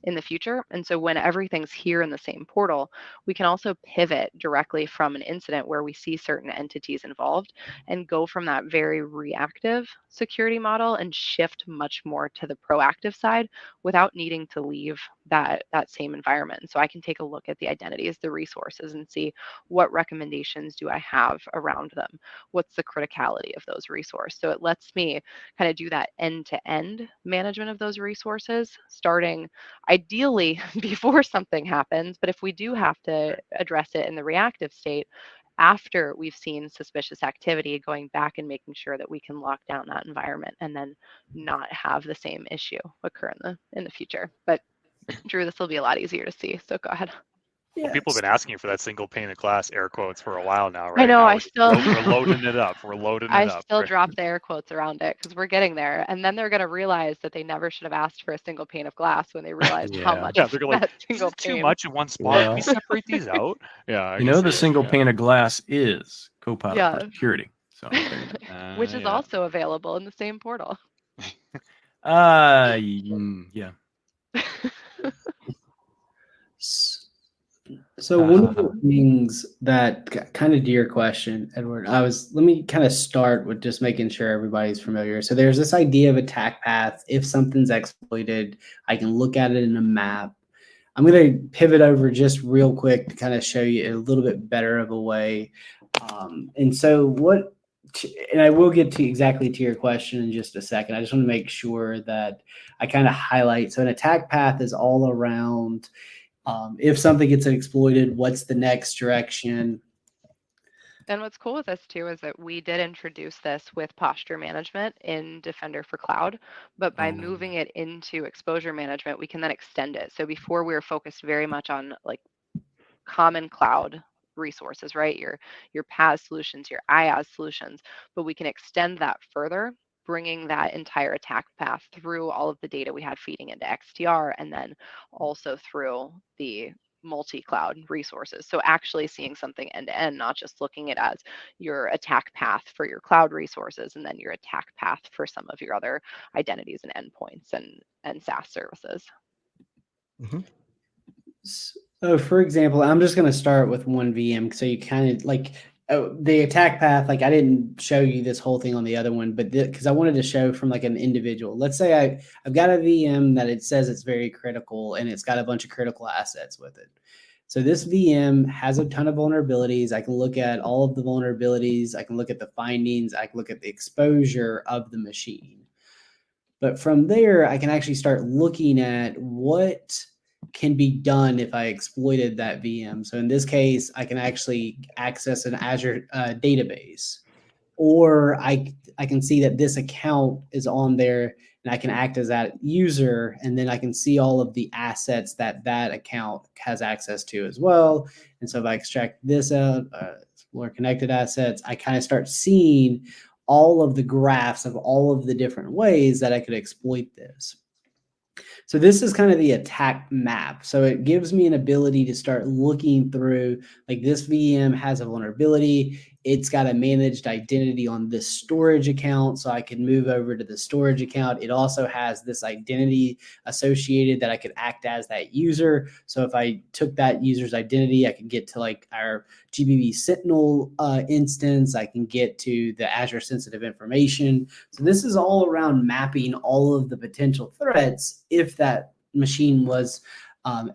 in the future. And so when everything's here in the same portal, we can also pivot directly from an incident where we see certain entities involved and go from that very reactive security model and shift much more to the proactive side without needing to leave that same environment. So I can take a look at the identities, the resources, and see what recommendations do I have around them? What's the criticality of those resources? So it lets me kind of do that end-to-end management of those resources, starting ideally before something happens. But if we do have to address it in the reactive state, after we've seen suspicious activity, going back and making sure that we can lock down that environment and then not have the same issue occur in the future. But Drew, this will be a lot easier to see. So go ahead. Well, people have been asking you for that single pane of glass air quotes for a while now, right? I know. Now we're loading it up. We're loading it up. I still drop the air quotes around it because we're getting there, and then they're going to realize that they never should have asked for a single pane of glass when they realized how much. Yeah, they're like, that this single is too pane. much in one spot. Can we separate these out? Yeah. the single pane of glass is Copilot for security. So, which is also available in the same portal. Yeah. So one of the things that kind of to your question, Edward, let me kind of start with just making sure everybody's familiar. So there's this idea of attack path. If something's exploited, I can look at it in a map. I'm going to pivot over just real quick to kind of show you a little bit better of a way. And I will get to exactly to your question in just a second. I just want to make sure that I kind of highlight. So an attack path is all around if something gets exploited, what's the next direction? And what's cool with this too is that we did introduce this with posture management in Defender for Cloud, but by moving it into exposure management, we can then extend it. So before we were focused very much on like common cloud resources, right? Your PaaS solutions, your IaaS solutions, but we can extend that further, bringing that entire attack path through all of the data we had feeding into XTR, and then also through the multi-cloud resources. So actually seeing something end to end, not just looking at it as your attack path for your cloud resources and then your attack path for some of your other identities and endpoints and SaaS services. Mm-hmm. So for example, I'm just going to start with one VM. So you kind of like the attack path, like I didn't show you this whole thing on the other one, but because I wanted to show from like an individual. Let's say I've got a VM that it says it's very critical and it's got a bunch of critical assets with it. So this VM has a ton of vulnerabilities. I can look at all of the vulnerabilities. I can look at the findings. I can look at the exposure of the machine. But from there, I can actually start looking at what can be done if I exploited that VM. So in this case, I can actually access an Azure database, or I can see that this account is on there and I can act as that user, and then I can see all of the assets that that account has access to as well. And so if I extract this out, explore connected assets, I kind of start seeing all of the graphs of all of the different ways that I could exploit this. So this is kind of the attack map. So it gives me an ability to start looking through, like this VM has a vulnerability. It's got a managed identity on this storage account. So I can move over to the storage account. It also has this identity associated that I could act as that user. So if I took that user's identity, I could get to like our GBB Sentinel instance. I can get to the Azure sensitive information. So this is all around mapping all of the potential threats if that machine was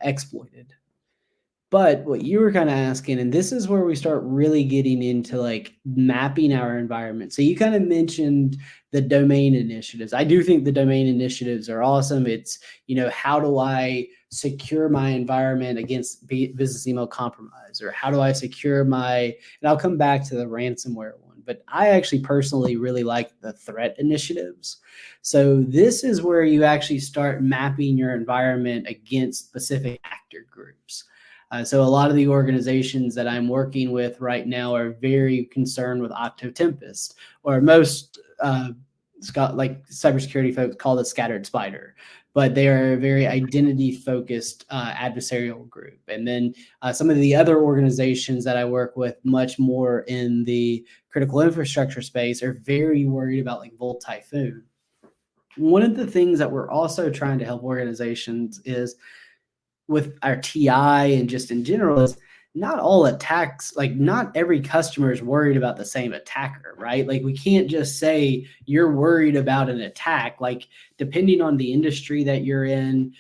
exploited. But what you were kind of asking, and this is where we start really getting into like mapping our environment. So you kind of mentioned the domain initiatives. I do think the domain initiatives are awesome. It's, how do I secure my environment against business email compromise? Or how do I secure and I'll come back to the ransomware one, but I actually personally really like the threat initiatives. So this is where you actually start mapping your environment against specific actor groups. So a lot of the organizations that I'm working with right now are very concerned with Octo Tempest, or most like cybersecurity folks call it scattered spider, but they are a very identity-focused adversarial group. And then some of the other organizations that I work with, much more in the critical infrastructure space, are very worried about like Volt Typhoon. One of the things that we're also trying to help organizations is with our TI and just in general is not all attacks, like not every customer is worried about the same attacker, right? Like we can't just say you're worried about an attack. Like depending on the industry that you're in,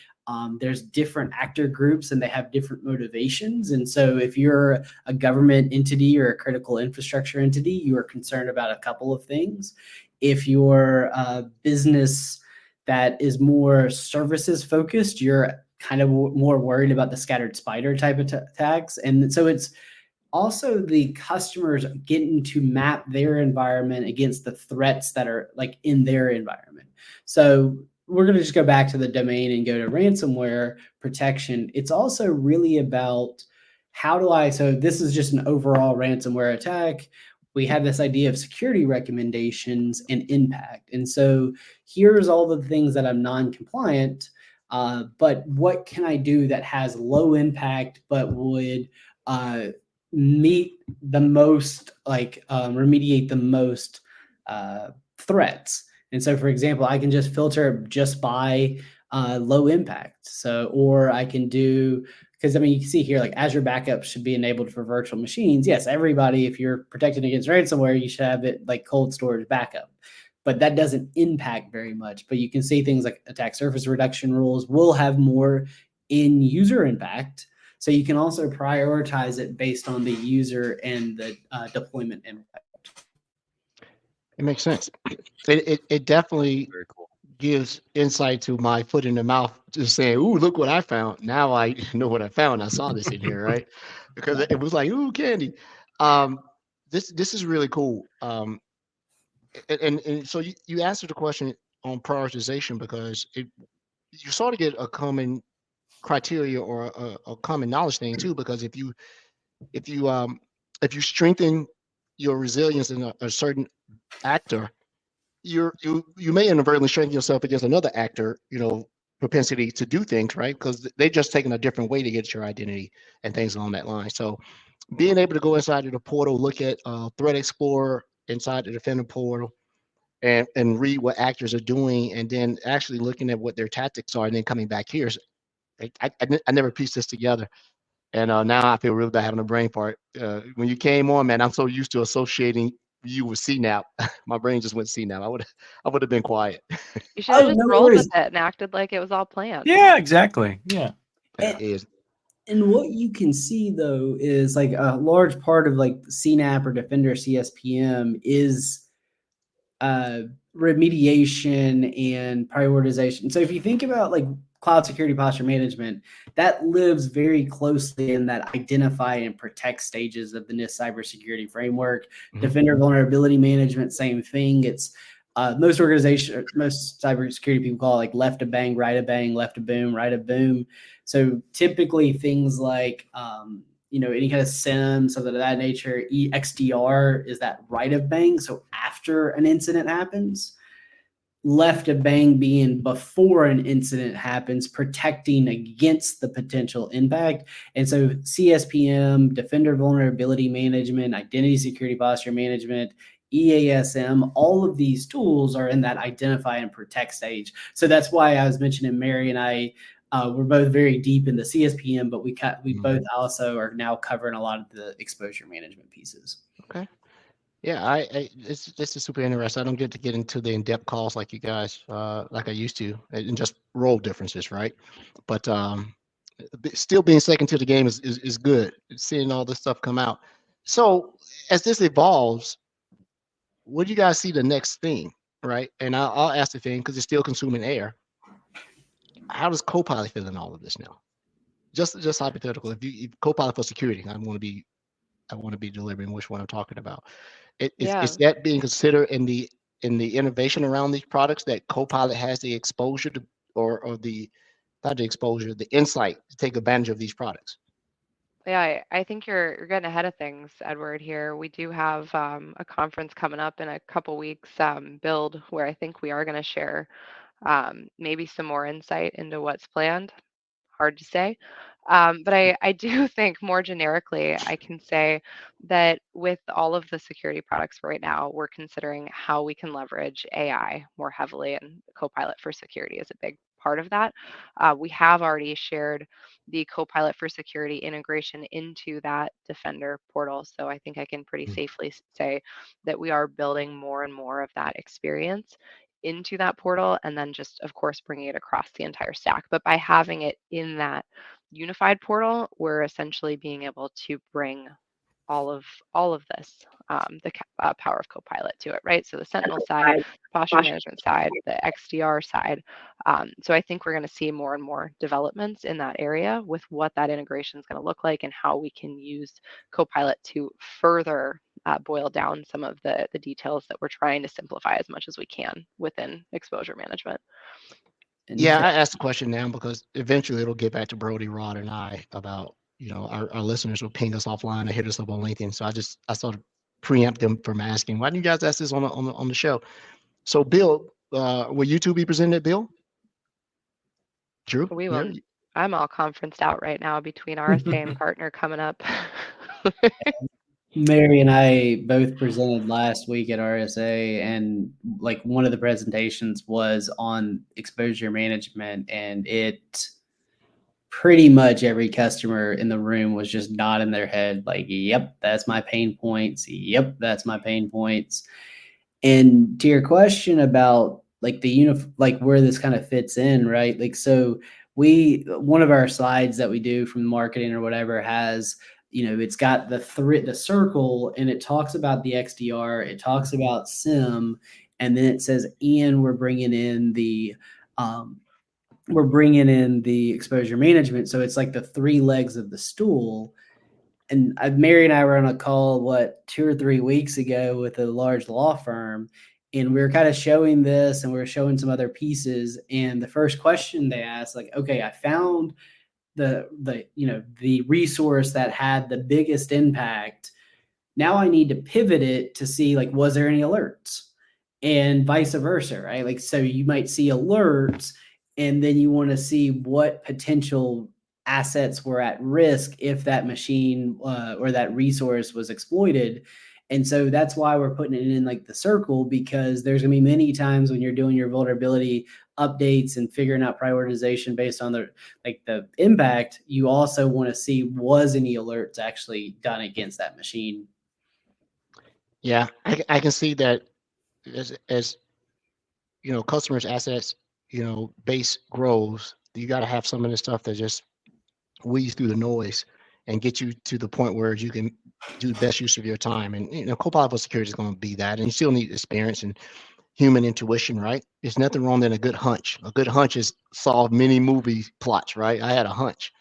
there's different actor groups and they have different motivations. And so if you're a government entity or a critical infrastructure entity, you are concerned about a couple of things. If you're a business that is more services focused, you're kind of more worried about the scattered spider type of attacks. And so it's also the customers getting to map their environment against the threats that are like in their environment. So we're going to just go back to the domain and go to ransomware protection. It's also really about so this is just an overall ransomware attack. We have this idea of security recommendations and impact. And so here's all the things that I'm non-compliant. But what can I do that has low impact but would meet the most, remediate the most threats? And so, for example, I can just filter just by low impact. So, or I can do, because you can see here, like Azure backup should be enabled for virtual machines. Yes, everybody, if you're protected against ransomware, you should have it like cold storage backup. But that doesn't impact very much. But you can see things like attack surface reduction rules will have more in user impact. So you can also prioritize it based on the user and the deployment impact. It makes sense. It definitely Very cool. gives insight to my foot in the mouth, just saying, "Ooh, look what I found." Now I know what I found. I saw this in here, right? Because it was like, "Ooh, candy." This is really cool. And so you answered the question on prioritization because you sort of get a common criteria or a common knowledge thing too. Because if you strengthen your resilience in a certain actor, you may inadvertently strengthen yourself against another actor, propensity to do things, right? Because they're just taking a different way to get your identity and things along that line. So being able to go inside of the portal, look at Threat Explorer inside the Defender portal, and read what actors are doing, and then actually looking at what their tactics are, and then coming back here. I never pieced this together. And now I feel really bad having a brain fart. When you came on, man, I'm so used to associating you with CNAP. My brain just went CNAP. I would have been quiet. You should have Oh, just no rolled worries. with it and acted like it was all planned. Yeah, exactly. Yeah. That is. And what you can see though is like a large part of like CNAP or Defender CSPM is remediation and prioritization. So if you think about like cloud security posture management, that lives very closely in that identify and protect stages of the NIST cybersecurity framework. Mhm. Defender vulnerability management, same thing. It's most organizations, most cybersecurity people call it like left of bang, right of bang, left of boom, right of boom. So typically things like any kind of SIM, something of that nature. XDR is that right of bang. So after an incident happens, left of bang being before an incident happens, protecting against the potential impact. And so CSPM, Defender Vulnerability Management, Identity Security Posture Management, EASM, all of these tools are in that identify and protect stage. So that's why I was mentioning Mary and I, we're both very deep in the CSPM, but we both also are now covering a lot of the exposure management pieces. Okay. Yeah, this is super interesting. I don't get to get into the in-depth calls like you guys, like I used to, and just role differences, right? But still being second to the game is good. Seeing all this stuff come out. So as this evolves, what do you guys see the next thing, right? And I'll ask the thing because it's still consuming air. How does Copilot feel in all of this now? Just hypothetical. If Copilot for security, I want to be delivering which one I'm talking about. Is that being considered in the innovation around these products, that Copilot has the exposure to, or the not the exposure, the insight to take advantage of these products? Yeah, I think you're getting ahead of things, Edward. Here we do have a conference coming up in a couple weeks, Build, where I think we are going to share maybe some more insight into what's planned. Hard to say. But I do think more generically, I can say that with all of the security products right now, we're considering how we can leverage AI more heavily, and Copilot for Security is a big part of that. We have already shared the Copilot for Security integration into that Defender portal. So I think I can pretty safely say that we are building more and more of that experience into that portal, and then just of course bringing it across the entire stack. But by having it in that unified portal, we're essentially being able to bring all of this, the power of Copilot to it, right? So the Sentinel side, posture management side, the XDR side. So I think we're going to see more and more developments in that area with what that integration is going to look like and how we can use Copilot to further boil down some of the details that we're trying to simplify as much as we can within exposure management. Yeah, I asked the question now because eventually it'll get back to Brody, Rod, and I about, our listeners will ping us offline or hit us up on LinkedIn. So I sort of preempt them from asking, why didn't you guys ask this on the show? So Bill, will you two be presented, Bill? Drew? We will. Mary? I'm all conferenced out right now between RSA and partner coming up. Mary and I both presented last week at RSA, and like one of the presentations was on exposure management, and it pretty much every customer in the room was just nodding their head like, yep, that's my pain points. Yep, that's my pain points. And to your question about like like where this kind of fits in, right? Like, so one of our slides that we do from marketing or whatever has, it's got the circle, and it talks about the XDR, it talks about SIM, and then it says, and we're bringing in the exposure management. So it's like the three legs of the stool. And Mary and I were on a call, 2 or 3 weeks ago with a large law firm, and we were kind of showing this, and we were showing some other pieces. And the first question they asked, like, okay, I found the resource that had the biggest impact. Now I need to pivot it to see, like, was there any alerts, and vice versa, right? Like, so you might see alerts, and then you want to see what potential assets were at risk if that machine or that resource was exploited. And so that's why we're putting it in like the circle, because there's going to be many times when you're doing your vulnerability updates and figuring out prioritization based on the impact, you also want to see was any alerts actually done against that machine. Yeah, I can see that as customers' assets, base grows. You got to have some of the stuff that just weeds through the noise and get you to the point where you can do the best use of your time. And Copilot for Security is going to be that. And you still need experience and human intuition, right? There's nothing wrong than a good hunch. A good hunch has solved many movie plots, right? I had a hunch,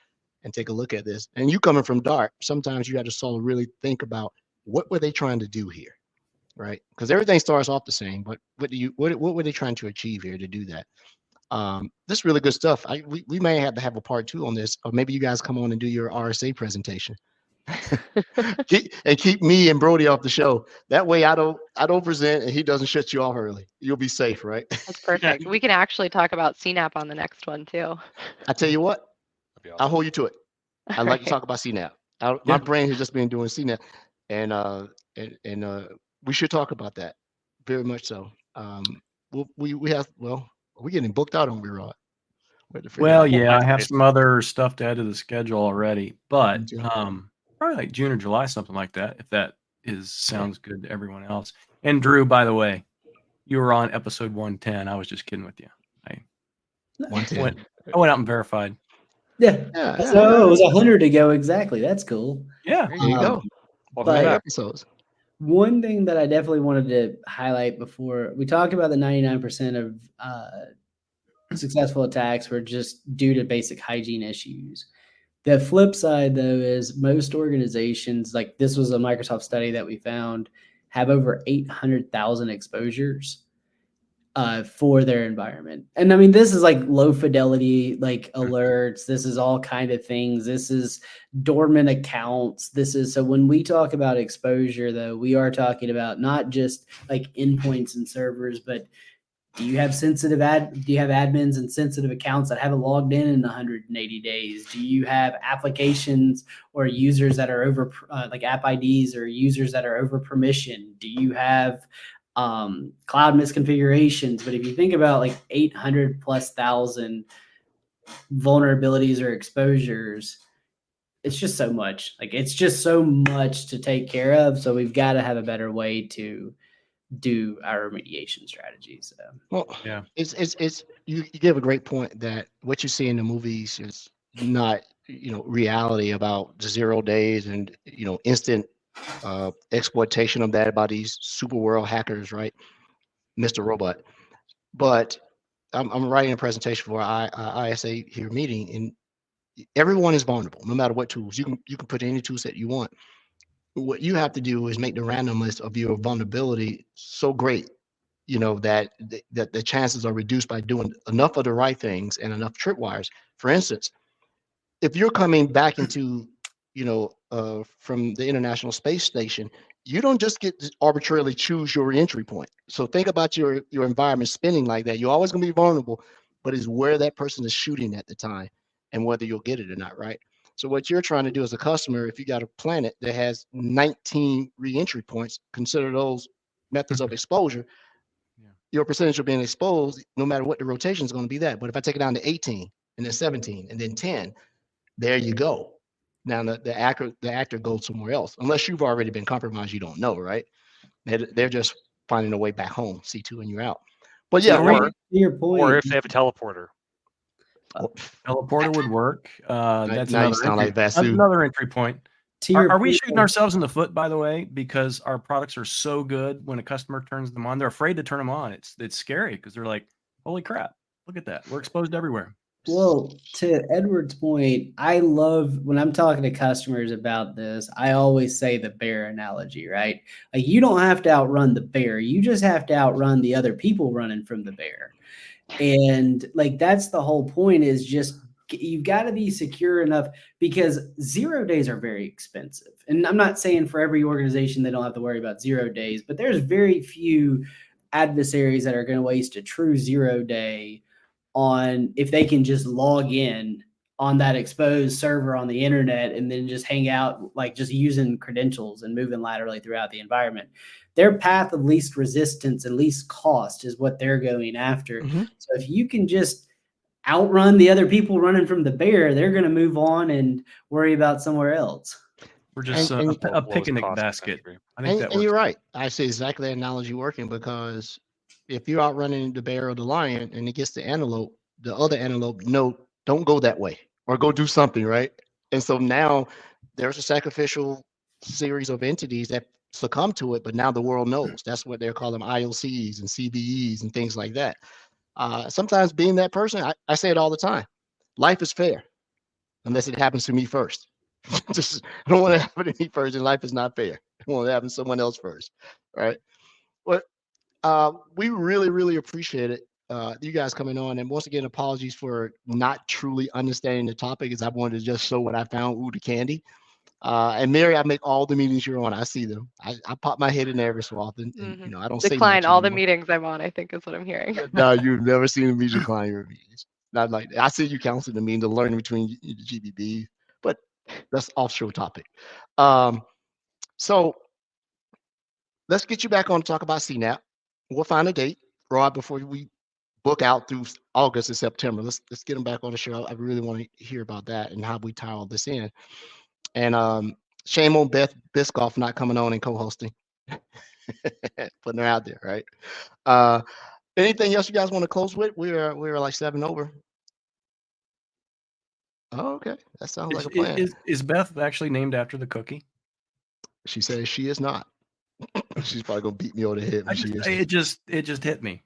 and take a look at this. And you coming from Dart, sometimes you have to really think about what were they trying to do here, right? Because everything starts off the same, but what were they trying to achieve here to do that? This is really good stuff. We may have to have a part 2 on this, or maybe you guys come on and do your RSA presentation. keep me and Brody off the show. That way I don't present and he doesn't shut you off early. You'll be safe, right? That's perfect. We can actually talk about CNAP on the next one too. I tell you what, Awesome. I'll hold you to it. I'd like to talk about CNAP. My brain has just been doing CNAP, and we should talk about that very much so. We're getting booked out on Rod. Well, yeah, I have some other stuff to add to the schedule already, but probably like June or July, something like that, if that sounds good to everyone else. And Drew, by the way, you were on episode 110. I was just kidding with you. I went out and verified. Yeah. So it was 100 to go exactly. That's cool. Yeah, there you go. But episodes. One thing that I definitely wanted to highlight before we talked about the 99% of successful attacks were just due to basic hygiene issues. The flip side, though, is most organizations, like this was a Microsoft study that we found, have over 800,000 exposures for their environment. And I mean, this is like low fidelity, like alerts. This is all kind of things. This is dormant accounts. So when we talk about exposure, though, we are talking about not just like endpoints and servers, but do you have admins and sensitive accounts that haven't logged in 180 days? Do you have applications or users that are over like app IDs or users that are over permission? Do you have cloud misconfigurations? But if you think about like 800,000+ vulnerabilities or exposures, it's just so much. Like it's just so much to take care of. So we've got to have a better way to do our remediation strategies. Well, yeah, it's you give a great point that what you see in the movies is not reality about the 0 days and instant exploitation of that by these super world hackers, right? Mr. Robot. But I'm writing a presentation for our ISA here meeting, and everyone is vulnerable, no matter what tools. You can put any tool set you want. What you have to do is make the randomness of your vulnerability so great, that the chances are reduced by doing enough of the right things and enough tripwires. For instance, if you're coming back into, from the International Space Station, you don't just get to arbitrarily choose your entry point. So think about your environment spinning like that. You're always going to be vulnerable, but it's where that person is shooting at the time and whether you'll get it or not, right? So what you're trying to do as a customer, if you got a planet that has 19 re-entry points, consider those methods of exposure. Your percentage of being exposed, no matter what the rotation is going to be that. But if I take it down to 18 and then 17 and then 10, there you go. Now the actor goes somewhere else. Unless you've already been compromised, you don't know, right? They're just finding a way back home, C2, and you're out. But yeah, or if they have a teleporter. Teleporter would work. That's another another entry point. Are we shooting ourselves in the foot, by the way, because our products are so good when a customer turns them on? They're afraid to turn them on. It's scary because they're like, holy crap, look at that. We're exposed everywhere. Well, to Edward's point, I love when I'm talking to customers about this, I always say the bear analogy, right? Like you don't have to outrun the bear. You just have to outrun the other people running from the bear. And like, that's the whole point, is just, you've got to be secure enough, because 0 days are very expensive. And I'm not saying for every organization they don't have to worry about 0 days, but there's very few adversaries that are going to waste a true 0 day on if they can just log in on that exposed server on the internet and then just hang out, like just using credentials and moving laterally throughout the environment. Their path of least resistance and least cost is what they're going after. So if you can just outrun the other people running from the bear, they're going to move on and worry about somewhere else. We're just a picnic basket. I think that works. And you're right. I see exactly the analogy working, because if you're outrunning the bear or the lion and it gets the antelope, the other antelope, no, don't go that way or go do something, right? And so now there's a sacrificial series of entities that succumb to it, but now the world knows. That's what they're calling IOCs and CVEs and things like that. Sometimes being that person, I say it all the time. Life is fair unless it happens to me first. Just, I don't want to happen to me first, and life is not fair. I want to happen to someone else first, right? But we really, really appreciate it. You guys coming on, and once again, apologies for not truly understanding the topic, as I wanted to just show what I found. Ooh, the candy. And Mary, I make all the meetings you're on. I see them. I pop my head in there every so often. And, I don't decline say all the meetings I'm on, I think is what I'm hearing. No, you've never seen me decline your meetings. Not like that. I see you counseling the meeting, the learning between the GBB, but that's offshore topic. So let's get you back on to talk about CNAP. We'll find a date, Rod, before we book out through August and September. Let's get them back on the show. I really want to hear about that and how we tie all this in. And shame on Beth Biscoff not coming on and co-hosting. Putting her out there, right? Anything else you guys want to close with? We're like 7 over. Oh, okay. That sounds like a plan. Is Beth actually named after the cookie? She says she is not. She's probably gonna beat me over the head. It just hit me.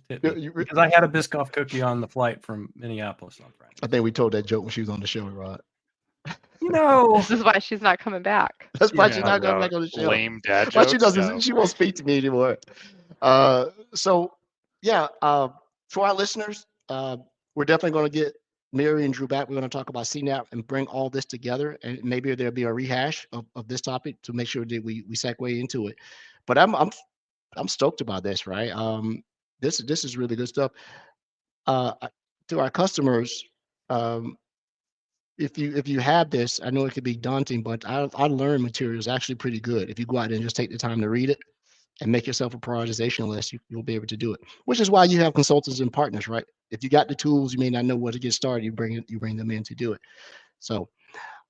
Because I had a Biscoff cookie on the flight from Minneapolis on Friday. I think we told that joke when she was on the show, Rod. This is why she's not coming back. That's why she's not coming back on the show. Lame dad jokes. Why she doesn't? She won't speak to me anymore. So yeah, for our listeners, we're definitely going to get Mary and Drew back. We're going to talk about CNAP and bring all this together, and maybe there'll be a rehash of this topic to make sure that we segue into it. But I'm stoked about this, right? This is really good stuff. To our customers, if you have this, I know it could be daunting, but our learn material is actually pretty good. If you go out and just take the time to read it and make yourself a prioritization list, you'll be able to do it. Which is why you have consultants and partners, right? If you got the tools, you may not know where to get started. You bring them in to do it. So,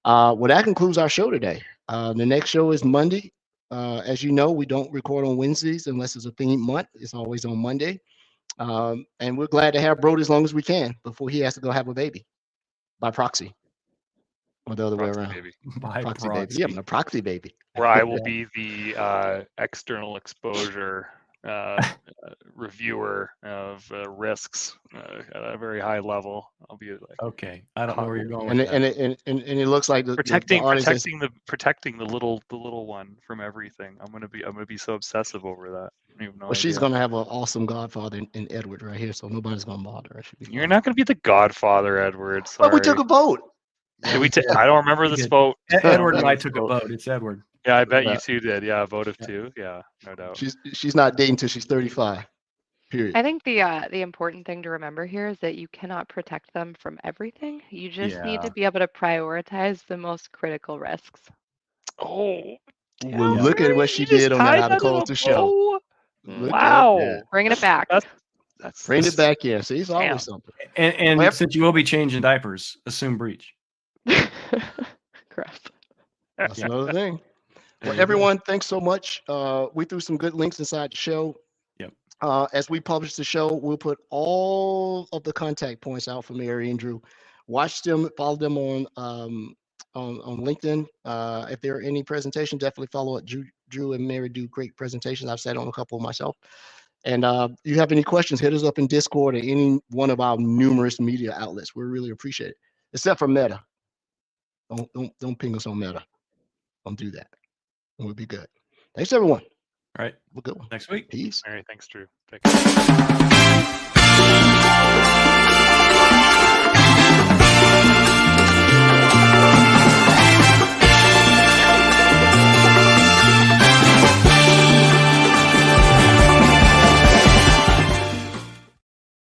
well, that concludes our show today. The next show is Monday. As you know, we don't record on Wednesdays unless it's a theme month. It's always on Monday. And we're glad to have Brody as long as we can before he has to go have a baby by proxy. Or the other way around. Baby. By proxy baby. Yeah, I'm a proxy baby. Where I will be the external exposure reviewer of risks at a very high level. I'll be like, okay, I don't know where you're going. And it looks like protecting the little one from everything. I'm gonna be so obsessive over that. Well, she's gonna have an awesome godfather in Edward right here, so nobody's gonna bother her. You're not gonna be the godfather, Edward. Sorry. But we took a vote. Did we I don't remember this vote. Edward and I took a vote. It's Edward. Yeah, I bet you two did. Yeah, a vote of 2. Yeah, no doubt. She's not dating till she's 35. Period. I think the important thing to remember here is that you cannot protect them from everything. You just need to be able to prioritize the most critical risks. Oh, well, look at what she did on that How to Close the Show. Wow, bringing it back. Bring it back in. See, it's always something. And since you will be changing diapers, assume breach. Gross. That's another thing. Well, everyone, thanks so much. We threw some good links inside the show. Yep. As we publish the show, we'll put all of the contact points out for Mary and Drew. Watch them, follow them on LinkedIn. If there are any presentations, definitely follow it. Drew and Mary do great presentations. I've sat on a couple myself. And you have any questions, hit us up in Discord or any one of our numerous media outlets. We really appreciate it. Except for Meta. Don't ping us on Meta. Don't do that. We'll be good. Thanks, everyone. All right. We'll go next week. Peace. Mary, thanks, Drew. Take care.